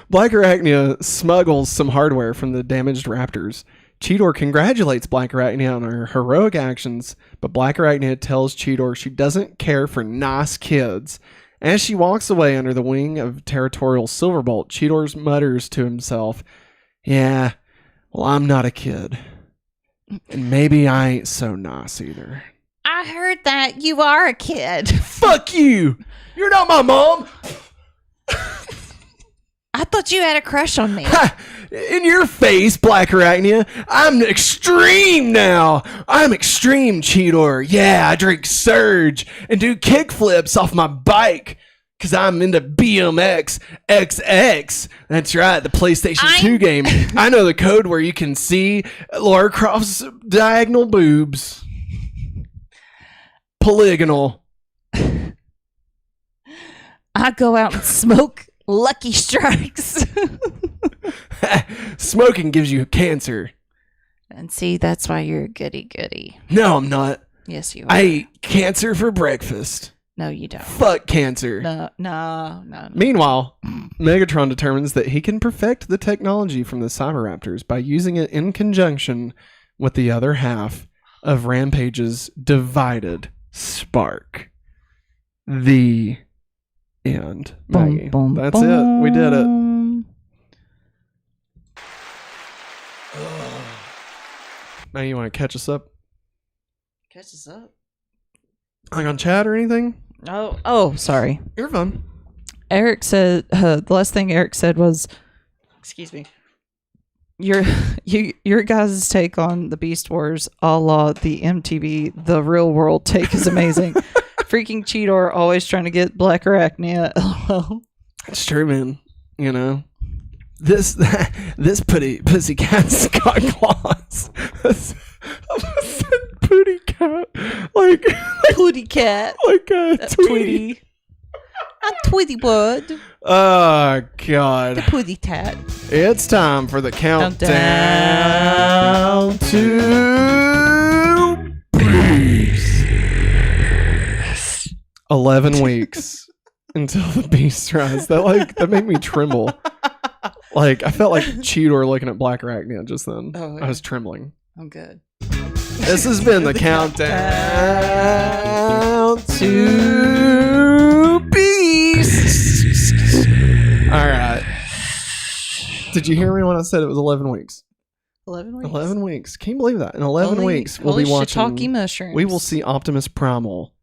Black Arachnia smuggles some hardware from the damaged raptors. Cheetor congratulates Black Arachnia on her heroic actions, but Black Arachnia tells Cheetor she doesn't care for nice kids. As she walks away under the wing of territorial Silverbolt, Cheetor mutters to himself, yeah, well, I'm not a kid. And maybe I ain't so nice either. I heard that you are a kid. Fuck you! You're not my mom! I thought you had a crush on me. Ha! In your face, Black Arachnia. I'm extreme now. I'm extreme, Cheetor. Yeah, I drink Surge and do kickflips off my bike because I'm into BMX XX. That's right, the PlayStation 2 game. I know the code where you can see Lara Croft's diagonal boobs. Polygonal. I go out and smoke Lucky Strikes. Smoking gives you cancer. And see, that's why you're a goody-goody. No, I'm not. Yes, you are. I eat cancer for breakfast. No, you don't. Fuck cancer. No. Meanwhile, Megatron determines that he can perfect the technology from the Cyberraptors by using it in conjunction with the other half of Rampage's divided spark. The end. Maggie. Boom, boom, That's boom. it. We did it. Now you want to catch us up? Catch us up. Like on chat or anything? Oh, sorry. You're fun. Eric said the last thing Eric said was, excuse me, your guys' take on the Beast Wars, a la the MTV The Real World take is amazing. Freaking Cheetor always trying to get Black Arachnia. LOL. It's true, man. You know, this pussycat's got claws. I said pooty cat, like Pooty cat. like a Tweety. I'm Tweety Wood. Oh God! The Pooty Tat. It's time for the countdown to Beast. 11 weeks until the beast rise. That made me tremble. Like I felt like Cheetor looking at Black Arachnia just then. Oh, yeah. I was trembling. I'm good. This has been the countdown to Beast. All right. Did you hear me when I said it was 11 weeks? 11 weeks. 11 weeks. Can you believe that? In 11 weeks, we'll be watching. Shiitake mushrooms. We will see Optimus Primal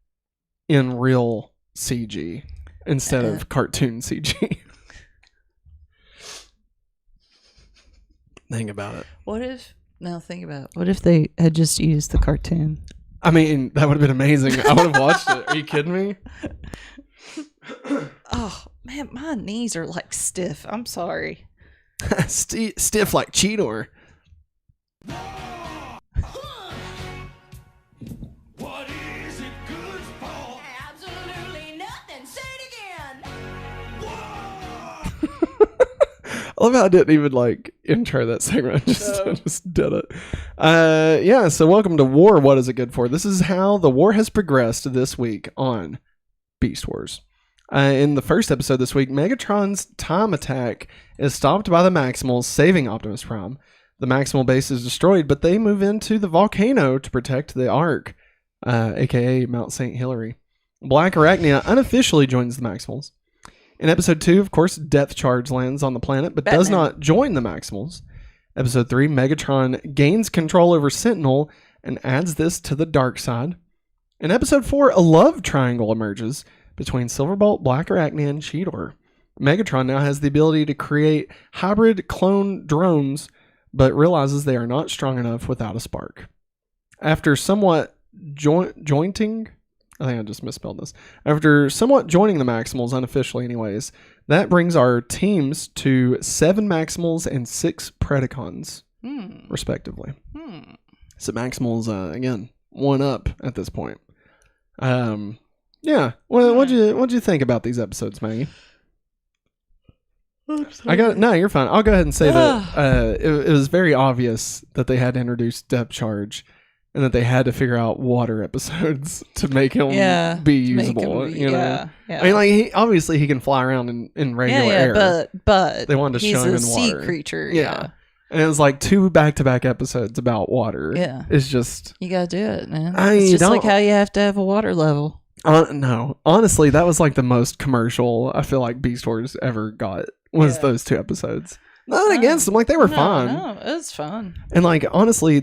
in real CG instead of cartoon CG. Think about it. Think about it. What if they had just used the cartoon? I mean, that would have been amazing. I would have watched it. Are you kidding me? Oh, man, my knees are like stiff. I'm sorry. Stiff like Cheetor. What is it good for? Absolutely nothing. Say it again. I love how it didn't even like intro that segment. I just did it. Yeah, so welcome to War. What is it good for? This is how the war has progressed this week on Beast Wars. In the first episode this week, Megatron's time attack is stopped by the Maximals, saving Optimus Prime. The Maximal base is destroyed, but they move into the volcano to protect the Ark, aka Mount St. Hilary. Black Arachnia unofficially joins the Maximals. In episode 2, of course, Death Charge lands on the planet, but does not join the Maximals. Episode 3, Megatron gains control over Sentinel and adds this to the dark side. In episode 4, a love triangle emerges between Silverbolt, Black Arachnia, and Cheetor. Megatron now has the ability to create hybrid clone drones, but realizes they are not strong enough without a spark. After somewhat jointing... I think I just misspelled this. After somewhat joining the Maximals, unofficially anyways, that brings our teams to 7 Maximals and 6 Predacons, respectively. So Maximals, again, 1 up at this point. Yeah. Well, what'd you think about these episodes, Maggie? No, you're fine. I'll go ahead and say that it was very obvious that they had to introduce Depth Charge and that they had to figure out water episodes to make him be usable. You know? I mean, like he can fly around in regular air. But they wanted to show him in water. He's a sea creature. Yeah. And it was like 2 back-to-back episodes about water. Yeah. It's just... You gotta do it, man. It's just like how you have to have a water level. No. Honestly, that was like the most commercial I feel like Beast Wars ever got was those 2 episodes. Nothing against them. Like, they were fun. No, it was fun. And like, honestly,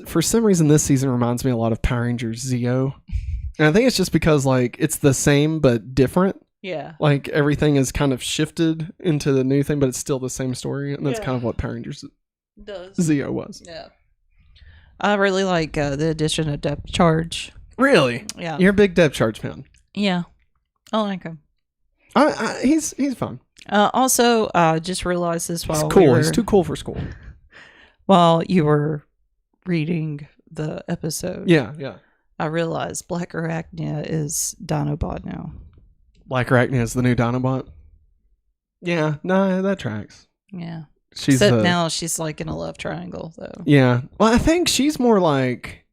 for some reason, this season reminds me a lot of Power Rangers Zeo. And I think it's just because like it's the same but different. Yeah. Like everything is kind of shifted into the new thing, but it's still the same story. And that's kind of what Power Rangers Zeo was. Yeah. I really like the addition of Depth Charge. Really? Yeah. You're a big Depth Charge fan. Yeah. I like him. He's fun. Also, just realized this while he's cool. He's too cool for school. While you were reading the episode. Yeah. I realized Black Arachnia is Dinobot now. Black Arachnia is the new Dinobot? Yeah, no, that tracks. Yeah. Except now she's like in a love triangle, though. Yeah. Well, I think she's more like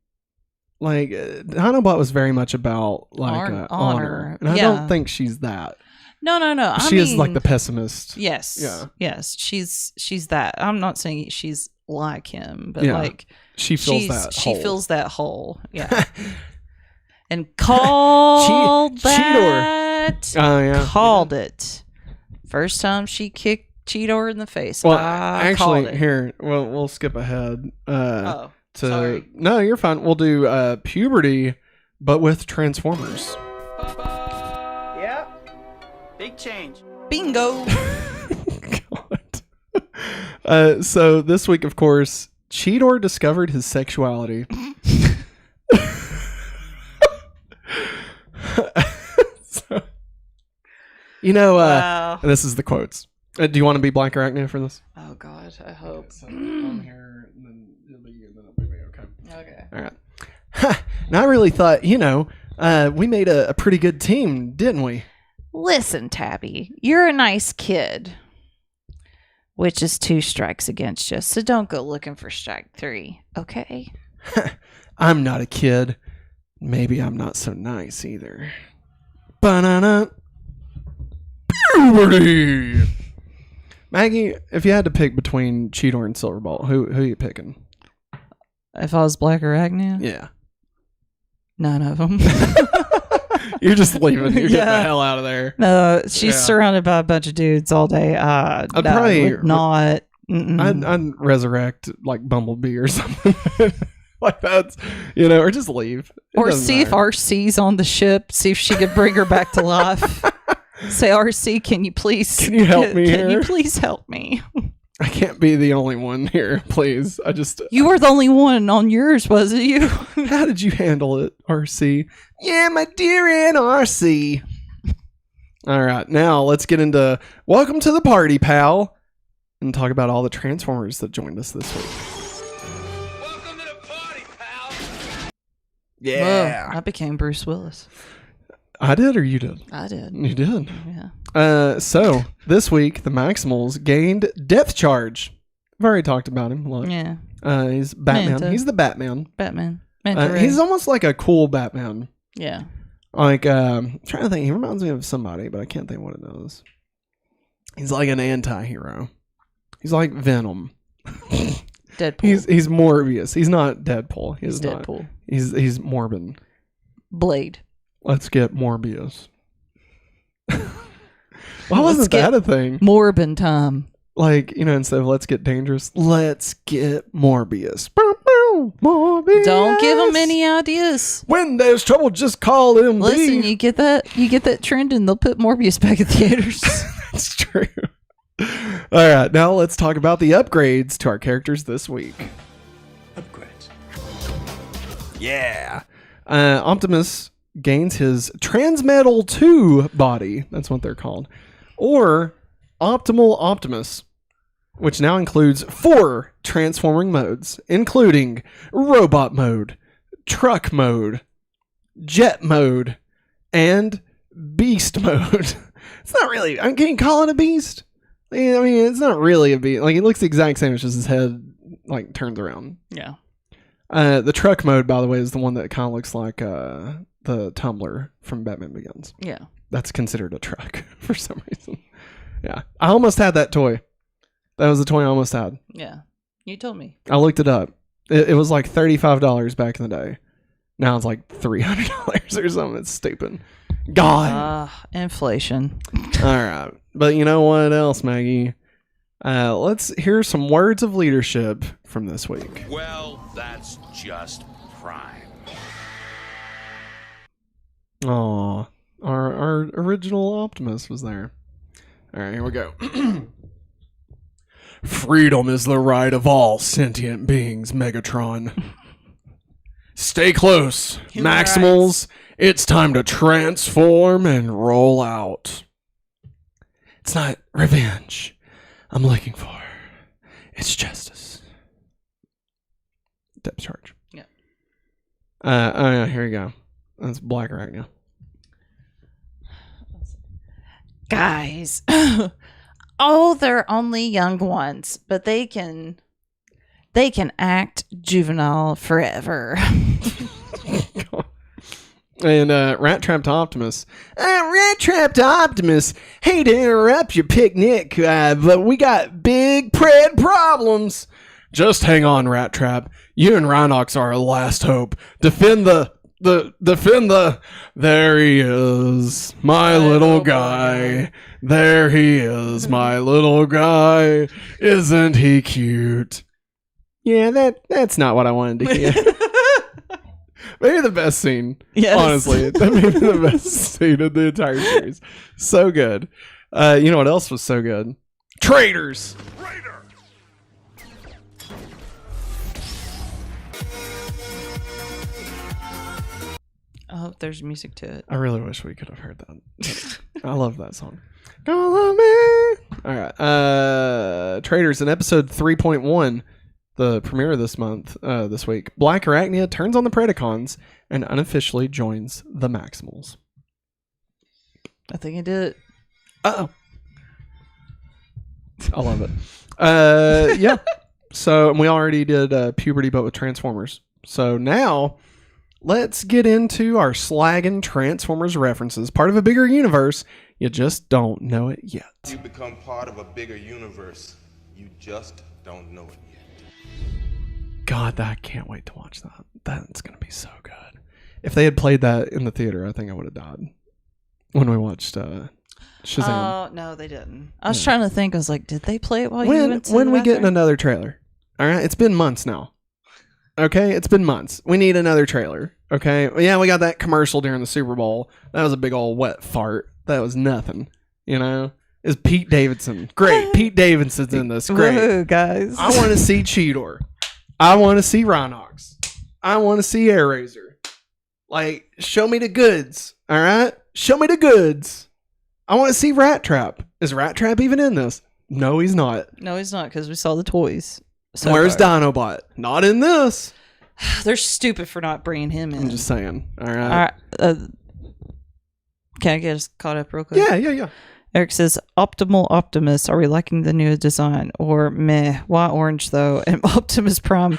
Dinobot was very much about like honor. And I don't think she's that. No. She is like the pessimist. Yes. Yeah. Yes. She's that. I'm not saying she's like him, but like she feels that hole. She feels that hole. Yeah. And called that. Cheetor. Oh yeah. Called it. First time she kicked Cheetor in the face. Well, actually, here we'll skip ahead. Sorry. No, you're fine. We'll do puberty, but with Transformers. Yeah. Big change. Bingo. God. So this week, of course, Cheetor discovered his sexuality. Wow. And this is the quotes. Do you want to be Black Arachnia for this? Oh God, I hope. So I'm here, and then it'll be you, and then it'll be me. Okay. All right. And I really thought, we made a pretty good team, didn't we? Listen, Tabby, you're a nice kid, which is 2 strikes against you. So don't go looking for strike 3, okay? I'm not a kid. Maybe I'm not so nice either. Banana. Puberty. Maggie, if you had to pick between Cheetor and Silverbolt, who are you picking? If I was Black Arachnia? Yeah. None of them. You're just leaving. You're getting the hell out of there. No, she's surrounded by a bunch of dudes all day. I'd probably not. I'd resurrect like Bumblebee or something. Like that's, or just leave. Or see if RC's on the ship. See if she could bring her back to life. Say, RC, can you help me here? Can you please help me? I can't be the only one here, please. You were the only one on yours, was it you? How did you handle it, RC? Yeah, my dear Aunt RC. All right, now let's get into Welcome to the Party, pal, and talk about all the Transformers that joined us this week. Welcome to the party, pal. Yeah. Whoa, I became Bruce Willis. I did, or you did? I did. You did? Yeah. So, this week, the Maximals gained Depth Charge I've already talked about him a lot. Yeah. He's Batman. Manta. He's the Batman. Batman. Manta Ray. He's almost like a cool Batman. Yeah. Like, I'm trying to think. He reminds me of somebody, but I can't think what it is. He's like an anti-hero. He's like Venom. Deadpool. He's Morbius. He's not Deadpool. He's not. Deadpool. He's Morbin. Blade. Let's get Morbius. Why wasn't that a thing? Morbin time. Like, instead of let's get dangerous, let's get Morbius. Morbius. Don't give him any ideas. When there's trouble, just call him. Listen, you get that trend, and they'll put Morbius back in theaters. That's true. All right, now let's talk about the upgrades to our characters this week. Upgrades. Yeah. Optimus gains his Transmetal 2 body. That's what they're called. Or Optimal Optimus, which now includes 4 transforming modes, including Robot Mode, Truck Mode, Jet Mode, and Beast Mode. It's not really... Can you call it a beast? I mean, it's not really a beast. Like, it looks the exact same. It's just his head, like, turns around. Yeah. The Truck Mode, by the way, is the one that kind of looks like the tumbler from Batman Begins. Yeah. That's considered a truck for some reason. Yeah. I almost had that toy. That was the toy I almost had. Yeah. You told me. I looked it up. It was like $35 back in the day. Now it's like $300 or something. It's stupid. God. Inflation. All right. But you know what else, Maggie? Let's hear some words of leadership from this week. Well, that's just prime. Aw. Our original Optimus was there. All right, here we go. Freedom is the right of all sentient beings, Megatron. Stay close, Maximals. It's time to transform and roll out. It's not revenge I'm looking for. It's justice. Depth charge. Yeah. Oh yeah, here you go. That's Black right now. Guys. They're only young ones, but they can act juvenile forever. And Rattrap to Optimus. Rattrap to Optimus. Hate to interrupt your picnic, but we got big pred problems. Just hang on, Rattrap. You and Rhinox are our last hope. Defend the. There he is, my little guy. There he is, my little guy. Isn't he cute? Yeah, that's not what I wanted to hear. Maybe the best scene. Yes. Honestly, that may be the best scene of the entire series. So good. You know what else was so good? Traitors. I hope there's music to it. I really wish we could have heard that. I love that song. Call on me. All right. Traitors in episode 3.1, the premiere of this month, this week. Black Arachnia turns on the Predacons and unofficially joins the Maximals. I think it did. Uh-oh. I love it. Yeah. So we already did puberty, but with Transformers. So now let's get into our slagging Transformers references. Part of a bigger universe. You just don't know it yet. You become part of a bigger universe. You just don't know it yet. God, I can't wait to watch that. That's going to be so good. If they had played that in the theater, I think I would have died when we watched Shazam. Oh, no, they didn't. I was trying to think. I was like, did they play it while you went to when the we get bathroom? another trailer? All right, it's been months now. Okay, it's been months. We need another trailer. Okay, yeah, we got that commercial during the Super Bowl. That was a big old wet fart. That was nothing. You know, it's Pete Davidson. Great, Pete Davidson's in this. Great, Whoa, guys. I want to see Cheetor. I want to see Rhinox. I want to see Air Razor. Like, show me the goods. All right, show me the goods. I want to see Rattrap. Is Rattrap even in this? No, he's not. No, he's not, because we saw the toys. So Where's far. Dinobot? Not in this. They're stupid for not bringing him in. I'm just saying. All right. All right. Can I get us caught up real quick? Yeah. Eric says, Optimal Optimus, are we liking the new design? Or meh, why orange though? And Optimus Prime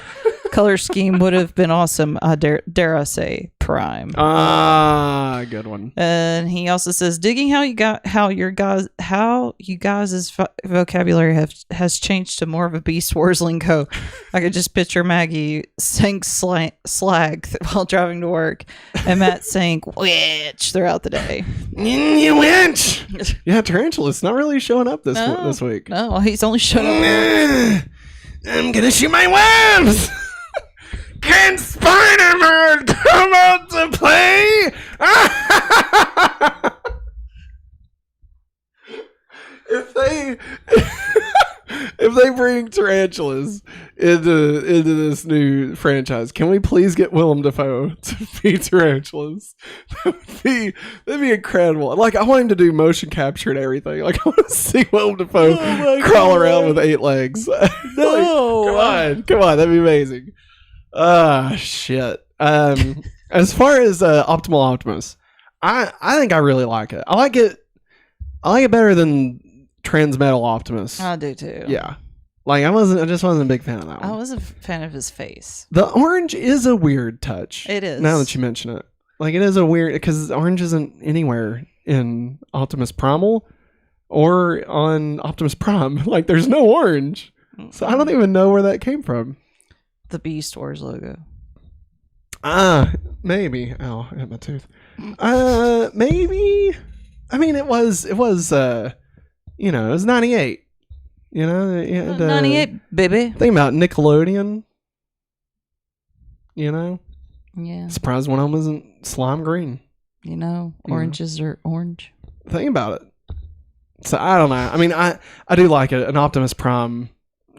color scheme would have been awesome. Dare I say Prime. Good one. And he also says, digging how you guys' vocabulary has changed to more of a Beast Wars lingo. I could just picture Maggie saying slag while driving to work, and Matt saying witch throughout the day. You witch! Yeah, Tarantulas not really showing up this week. No, he's only showing up. I'm gonna shoot my webs! Can Spider-Man come out to play? If they bring tarantulas into this new franchise, can we please get Willem Dafoe to be tarantulas? That'd be incredible. Like, I want him to do motion capture and everything. Like, I want to see Willem Dafoe crawl around with 8 legs. No, come on, that'd be amazing. Shit. As far as Optimal Optimus, I think I really like it. I like it better than Transmetal Optimus. I do too. Yeah. Like, I just wasn't a big fan of that one. I was a fan of his face. The orange is a weird touch. It is. Now that you mention it. Like, it is a weird, because orange isn't anywhere in Optimus Primal or on Optimus Prime. Like, there's no orange. So I don't even know where that came from. The Beast Wars logo. Maybe. Oh, I hit my tooth. Maybe. I mean, it was, it was 98. You know, 98, baby. Think about Nickelodeon. You know? Yeah. Surprised one of them isn't slime green. You know, oranges are orange. Think about it. So I don't know. I mean, I do like it. An Optimus Prime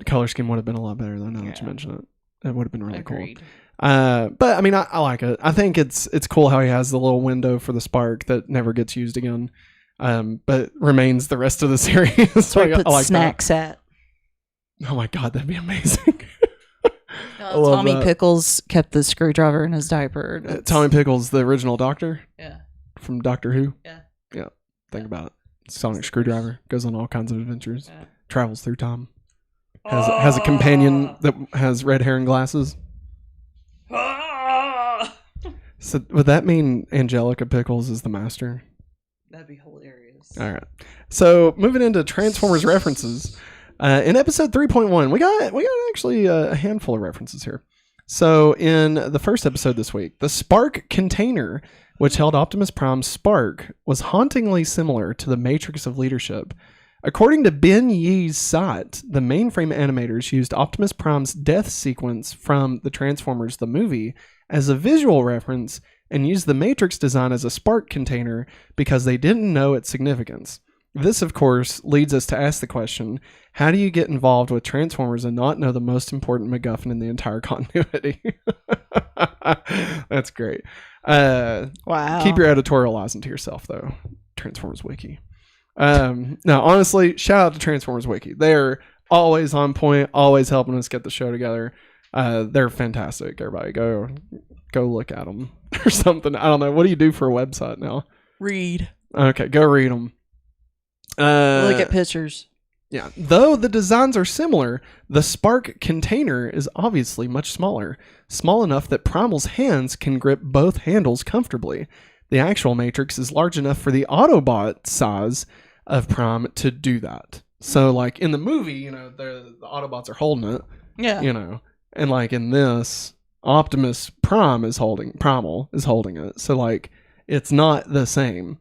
color scheme would have been a lot better though, now that you mention it. It would have been really Agreed. cool. But I mean, I like it. I think it's cool how he has the little window for the spark that never gets used again, but remains the rest of the series. So I put like snacks that. Oh my god, that'd be amazing. Tommy Pickles kept the screwdriver in his diaper. Tommy Pickles, the original Doctor. Yeah. From Doctor Who. Yeah. Yeah. Think about it. Sonic screwdriver goes on all kinds of adventures. Yeah. Travels through time. Has a companion that has red hair and glasses. So would that mean Angelica Pickles is the master? That'd be hilarious. All right. So moving into Transformers references, in episode 3.1, we got actually a handful of references here. So in the first episode this week, the Spark container, which held Optimus Prime's spark, was hauntingly similar to the Matrix of Leadership. According to Ben Yee's site, the mainframe animators used Optimus Prime's death sequence from the Transformers the movie as a visual reference and used the Matrix design as a spark container because they didn't know its significance. This, of course, leads us to ask the question, how do you get involved with Transformers and not know the most important MacGuffin in the entire continuity? That's great. Wow. Keep your editorializing to yourself, though. Transformers Wiki. No, honestly, shout out to Transformers Wiki. They're always on point, always helping us get the show together. They're fantastic. Everybody go look at them or something. I don't know. What do you do for a website now? Read. Okay, go read them. Look at pictures. Yeah. Though the designs are similar, the spark container is obviously much smaller. Small enough that Primal's hands can grip both handles comfortably. The actual Matrix is large enough for the Autobot size of Prime to do that. So, like, in the movie, you know, the Autobots are holding it. Yeah. You know. And, like, in this, Optimus Primal is holding it. So, like, it's not the same.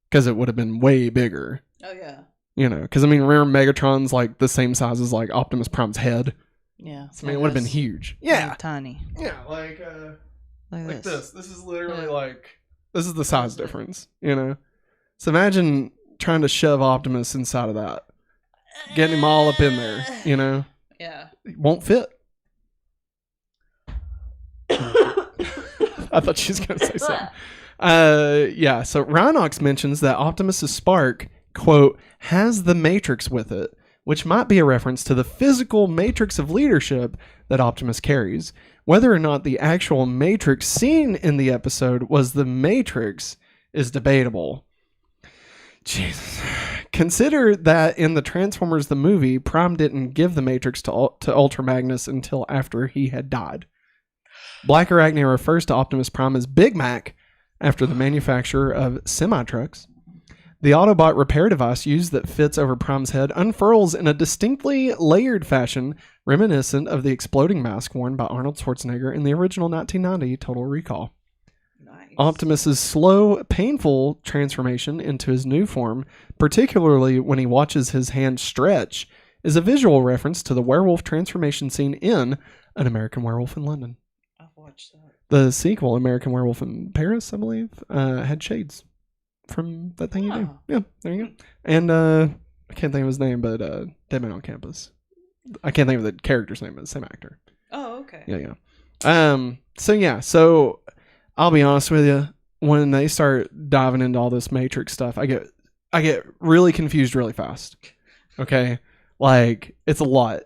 Because it would have been way bigger. Oh, yeah. You know, because, I mean, remember Megatron's, like, the same size as, like, Optimus Prime's head? Yeah. So, I mean, it would have been huge. Yeah. Tiny. Yeah, like Like this. This is literally, like, this is the size difference, you know? So, imagine trying to shove Optimus inside of that. Getting him all up in there, you know? Yeah. It won't fit. I thought she was going to say something. Yeah, so Rhinox mentions that Optimus's spark, quote, has the Matrix with it, which might be a reference to the physical Matrix of Leadership that Optimus carries. Whether or not the actual Matrix seen in the episode was the Matrix is debatable. Jesus. Consider that in the Transformers the movie, Prime didn't give the Matrix to Ultra Magnus until after he had died. Black Arachne refers to Optimus Prime as Big Mac after the manufacturer of semi-trucks. The Autobot repair device used that fits over Prime's head unfurls in a distinctly layered fashion reminiscent of the exploding mask worn by Arnold Schwarzenegger in the original 1990 Total Recall. Nice. Optimus's slow, painful transformation into his new form, particularly when he watches his hand stretch, is a visual reference to the werewolf transformation scene in An American Werewolf in London. I've watched that. The sequel, American Werewolf in Paris, I believe, had shades from that thing you do. Yeah, there you go. And I can't think of his name, but Dead Man on Campus. I can't think of the character's name, but the same actor. Oh, okay. Yeah. So I'll be honest with you. When they start diving into all this Matrix stuff, I get really confused really fast. Okay, like it's a lot.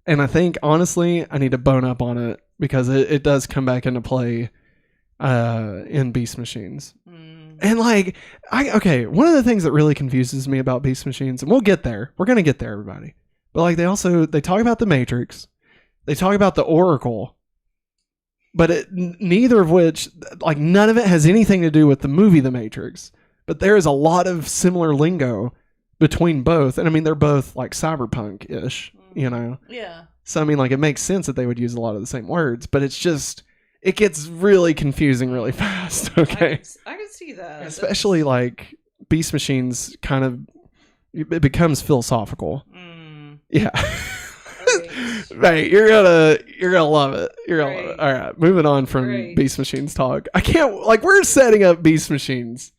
And I think honestly, I need to bone up on it because it does come back into play in Beast Machines. And like, one of the things that really confuses me about Beast Machines, and we'll get there. We're gonna get there, everybody. But like, they talk about the Matrix, they talk about the Oracle, but neither of which, like, none of it has anything to do with the movie The Matrix. But there is a lot of similar lingo between both, and I mean, they're both like cyberpunk-ish, you know. Yeah. So I mean, like, it makes sense that they would use a lot of the same words, but it's just. It gets really confusing really fast, okay? I can see that. Especially, like, Beast Machines kind of... It becomes philosophical. Yeah. Right, you're gonna love it. You're gonna love it. All right, moving on from Beast Machines talk. I can't... Like, we're setting up Beast Machines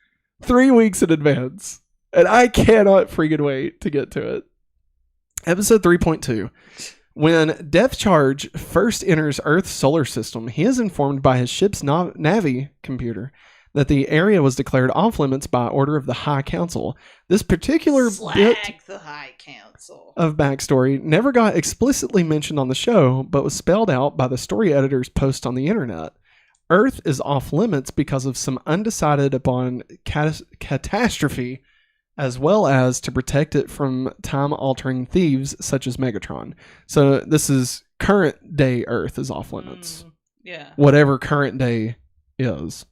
3 weeks in advance, and I cannot freaking wait to get to it. Episode 3.2. When Depth Charge first enters Earth's solar system, he is informed by his ship's Navi computer that the area was declared off limits by order of the High Council. This particular bit the High Council of backstory never got explicitly mentioned on the show, but was spelled out by the story editor's post on the internet. Earth is off limits because of some undecided upon catastrophe, as well as to protect it from time-altering thieves such as Megatron. So this is current day Earth is off limits. Yeah. Whatever current day is.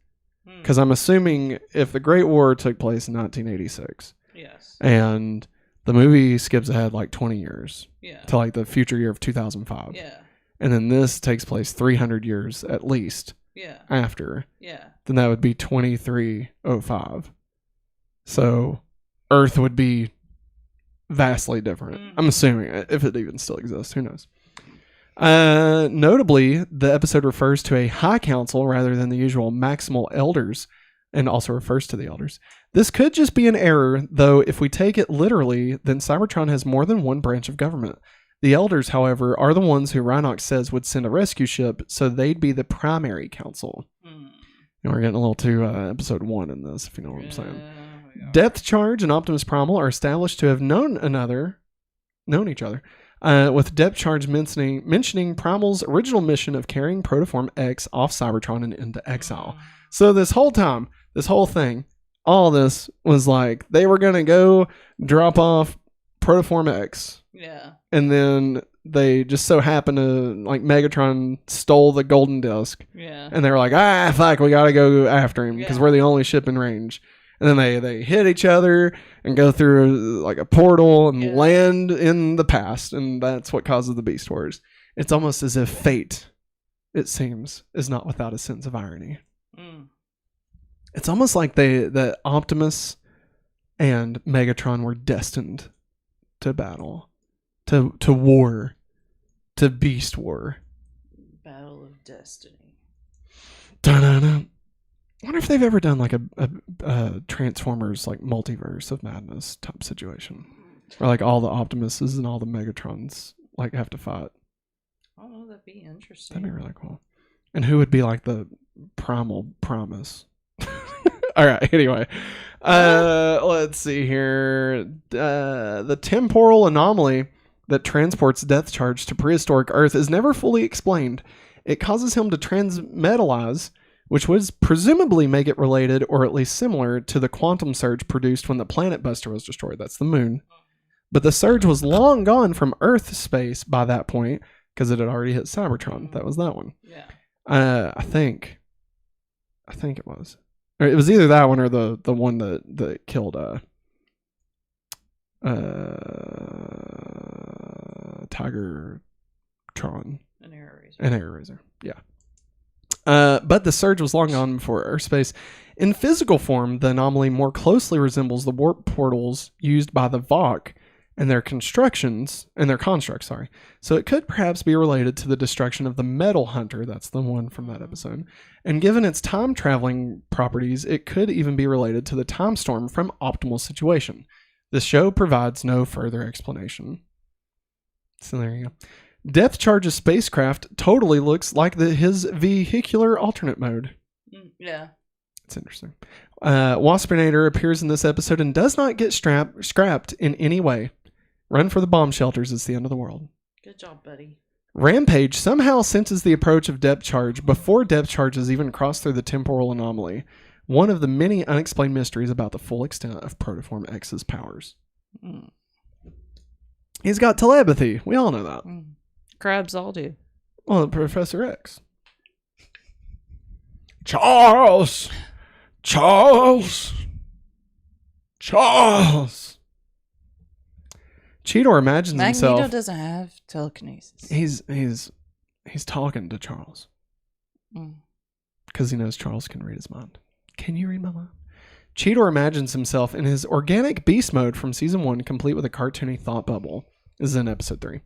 Because I'm assuming if the Great War took place in 1986. Yes. And the movie skips ahead like 20 years. Yeah. To like the future year of 2005. Yeah. And then this takes place 300 years at least. Yeah. After. Yeah. Then that would be 2305. So... Earth would be vastly different. I'm assuming, if it even still exists. Who knows? Notably, the episode refers to a High Council rather than the usual Maximal Elders, and also refers to the Elders. This could just be an error, though if we take it literally, then Cybertron has more than one branch of government. The Elders, however, are the ones who Rhinox says would send a rescue ship, so they'd be the primary council. And we're getting a little too episode 1 in this, if you know what I'm saying. Depth Charge and Optimus Primal are established to have known each other, with Depth Charge mentioning Primal's original mission of carrying Protoform X off Cybertron and into exile. So this whole time, this whole thing, all this was like they were going to go drop off Protoform X. Yeah. And then they just so happened to, like, Megatron stole the golden disc. Yeah. And they were like, fuck, we got to go after him because we're the only ship in range. And then they hit each other and go through like a portal and land in the past. And that's what causes the Beast Wars. It's almost as if fate, it seems, is not without a sense of irony. It's almost like that Optimus and Megatron were destined to battle, to war, to Beast War. Battle of Destiny. Dun-dun-dun. I wonder if they've ever done like a Transformers like multiverse of madness type situation, where like all the Optimuses and all the Megatrons like have to fight. I don't know. That'd be interesting. That'd be really cool. And who would be like the Primal Promise? All right. Anyway, let's see here. The temporal anomaly that transports Depth Charge to prehistoric Earth is never fully explained. It causes him to transmetalize which would presumably make it related or at least similar to the quantum surge produced when the planet Buster was destroyed. That's the moon. But the surge was long gone from Earth space by that point because it had already hit Cybertron. That was that one. Yeah. I think it was. Or it was either that one or the one that killed Tigertron. An error razor. An error razor. Yeah. But the surge was long gone before Earth space. In physical form, the anomaly more closely resembles the warp portals used by the Vok and their constructs. So it could perhaps be related to the destruction of the Metal Hunter. That's the one from that episode. And given its time traveling properties, it could even be related to the Time Storm from Optimal Situation. The show provides no further explanation. So there you go. Depth Charge's spacecraft totally looks like his vehicular alternate mode. Yeah. It's interesting. Waspinator appears in this episode and does not get scrapped in any way. Run for the bomb shelters. It's the end of the world. Good job, buddy. Rampage somehow senses the approach of Depth Charge before Depth Charge has even crossed through the temporal anomaly. One of the many unexplained mysteries about the full extent of Protoform X's powers. He's got telepathy. We all know that. Crabs all do. Well, Professor X. Charles! Cheetor imagines Magneto himself. doesn't have telekinesis. He's talking to Charles because he knows Charles can read his mind. Can you read my mind? Cheetor imagines himself in his organic beast mode from season 1, complete with a cartoony thought bubble. This is in episode 3.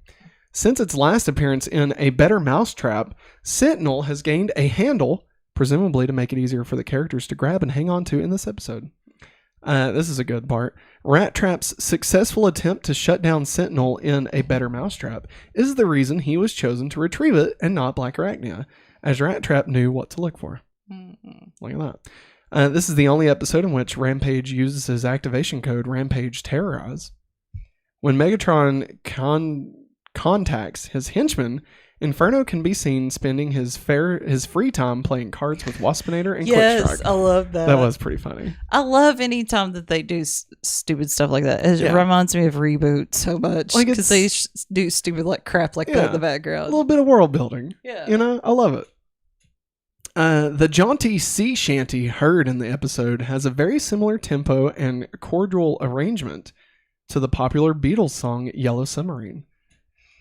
Since its last appearance in A Better Mousetrap, Sentinel has gained a handle, presumably to make it easier for the characters to grab and hang on to in this episode. This is a good part. Rattrap's successful attempt to shut down Sentinel in A Better Mousetrap is the reason he was chosen to retrieve it and not Black Arachnia, as Rattrap knew what to look for. Look at that. This is the only episode in which Rampage uses his activation code Rampage Terrorize. When Megatron contacts his henchman, Inferno can be seen spending his free time playing cards with Waspinator and Quickstrike. I love that. That was pretty funny. I love any time that they do stupid stuff like that. It reminds me of Reboot so much because they do stupid crap like that in the A background. little bit of world building. Yeah. You know, I love it. The jaunty sea shanty heard in the episode has a very similar tempo and cordial arrangement to the popular Beatles song Yellow Submarine.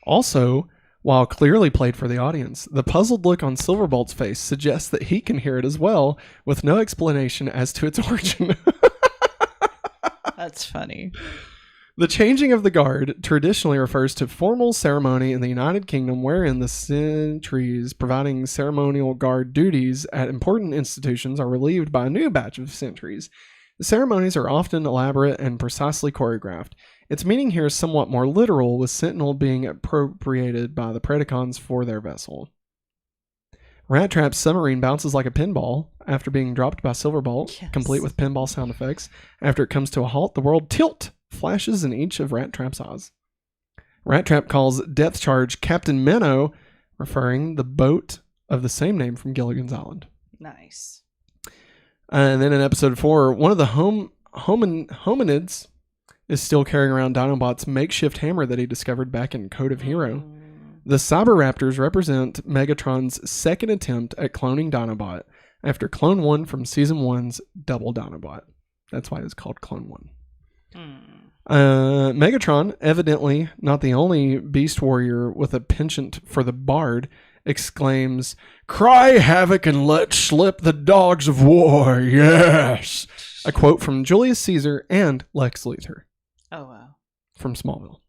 Also, while clearly played for the audience, the puzzled look on Silverbolt's face suggests that he can hear it as well, with no explanation as to its origin. That's funny. The changing of the guard traditionally refers to formal ceremony in the United Kingdom wherein the sentries providing ceremonial guard duties at important institutions are relieved by a new batch of sentries. The ceremonies are often elaborate and precisely choreographed. Its meaning here is somewhat more literal, with Sentinel being appropriated by the Predacons for their vessel. Rattrap's submarine bounces like a pinball after being dropped by Silverbolt, complete with pinball sound effects. After it comes to a halt, the word tilt flashes in each of Rattrap's eyes. Rattrap calls Depth Charge Captain Minnow, referring the boat of the same name from Gilligan's Island. Nice. And then in episode 4, one of the hominids is still carrying around Dinobot's makeshift hammer that he discovered back in Code of Hero. The Cyberraptors represent Megatron's second attempt at cloning Dinobot after Clone 1 from Season 1's Double Dinobot. That's why it's called Clone 1. Megatron, evidently not the only beast warrior with a penchant for the bard, exclaims, "Cry havoc and let slip the dogs of war, yes!" A quote from Julius Caesar and Lex Luthor. Oh, wow. From Smallville.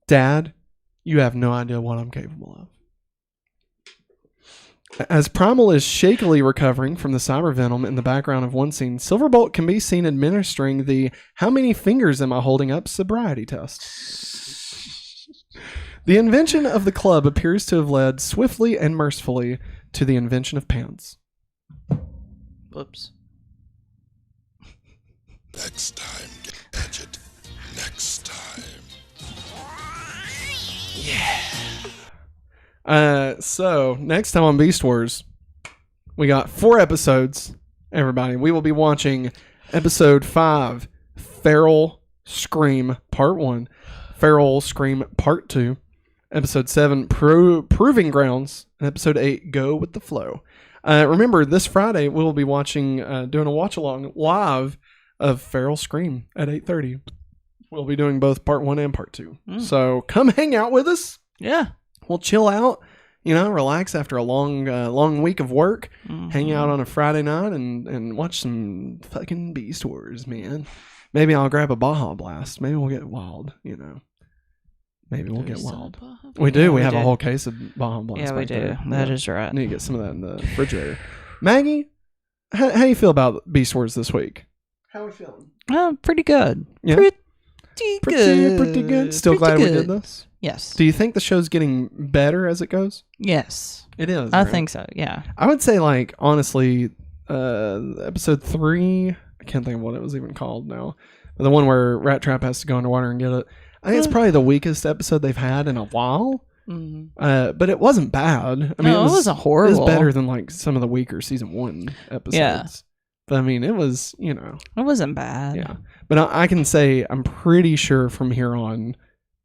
Dad, you have no idea what I'm capable of. As Primal is shakily recovering from the cyber venom in the background of one scene, Silverbolt can be seen administering the "how many fingers am I holding up" sobriety test. The invention of the club appears to have led swiftly and mercifully to the invention of pants. Whoops. Next time, Gadget. Next time. So next time on Beast Wars, We got 4 episodes, everybody. We will be watching episode 5, Feral Scream Part 1, Feral Scream Part 2, episode 7, Proving Grounds, and episode 8, Go With The Flow. Remember, this Friday, we'll be watching, doing a watch-along live of Feral Scream at 8:30. We'll be doing both Part 1 and Part 2. So come hang out with us. Yeah. We'll chill out, relax after a long week of work, hang out on a Friday night and watch some fucking Beast Wars, man. Maybe I'll grab a Baja Blast. Maybe we'll get wild, Maybe we'll get wild. We do. We have a whole case of Baja Blast. Yeah, we do. There. That is right. Need to get some of that in the refrigerator. Maggie, how do you feel about Beast Wars this week? How are we feeling? Pretty good. Yeah? Pretty good. Pretty good. Still Pretty glad we good. did this? Yes. Do you think the show's getting better as it goes? Yes. It is. I right? think so, yeah. I would say, honestly, episode 3, I can't think of what it was even called now, but the one where Rattrap has to go underwater and get it. I think it's probably the weakest episode they've had in a while. But it wasn't bad. I mean, it wasn't horrible. It was better than some of the weaker season 1 episodes. Yeah. But I mean, it was, It wasn't bad. Yeah. But I can say I'm pretty sure from here on,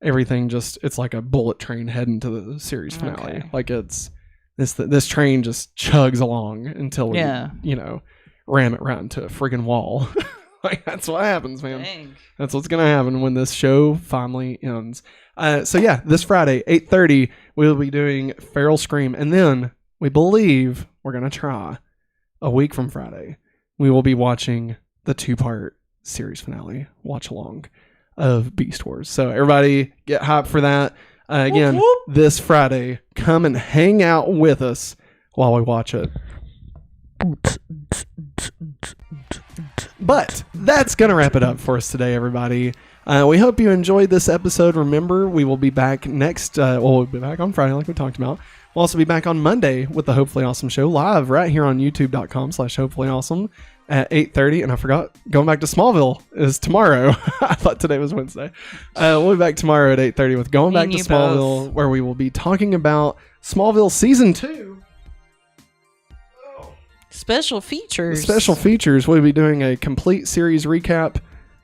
everything it's like a bullet train heading to the series finale. Okay. Like it's this train just chugs along until we, ram it right into a friggin' wall. That's what happens, man. Dang. That's what's gonna happen when this show finally ends. So yeah, this Friday, 8:30, we'll be doing Feral Scream, and then we believe we're gonna try a week from Friday. We will be watching the 2-part series finale watch along of Beast Wars. So everybody get hyped for that. Again, this Friday, come and hang out with us while we watch it. But that's going to wrap it up for us today, everybody. We hope you enjoyed this episode. Remember, we will be back we'll be back on Friday like we talked about. We'll also be back on Monday with the Hopefully Awesome Show live right here on youtube.com/hopefullyawesome at 8:30. And I forgot, going back to Smallville is tomorrow. I thought today was Wednesday. We'll be back tomorrow at 8:30 with Going Back to Smallville, where we will be talking about Smallville Season 2. Special features. We'll be doing a complete series recap,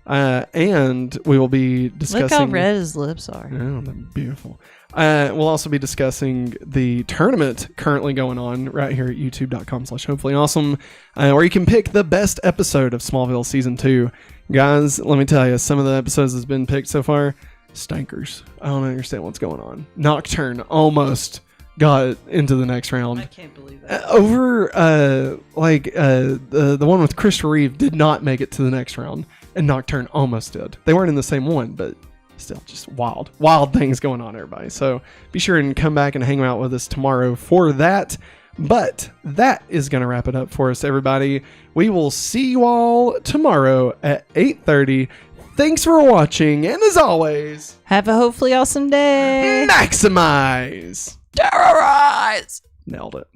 and we will be discussing... Look how red his lips are. Oh, they're beautiful. We'll also be discussing the tournament currently going on right here at youtube.com/hopefullyawesome, where you can pick the best episode of Smallville Season 2. Guys, let me tell you, some of the episodes that's been picked so far, stankers. I don't understand what's going on. Nocturne almost got into the next round. I can't believe that. The one with Christopher Reeve did not make it to the next round, and Nocturne almost did. They weren't in the same one, but still just wild things going on, everybody. So be sure and come back and hang out with us tomorrow for that. But that is going to wrap it up for us, everybody. We will see you all tomorrow at 8:30. Thanks for watching, and as always, Have a hopefully awesome day. maximize. Terrorize. Nailed it.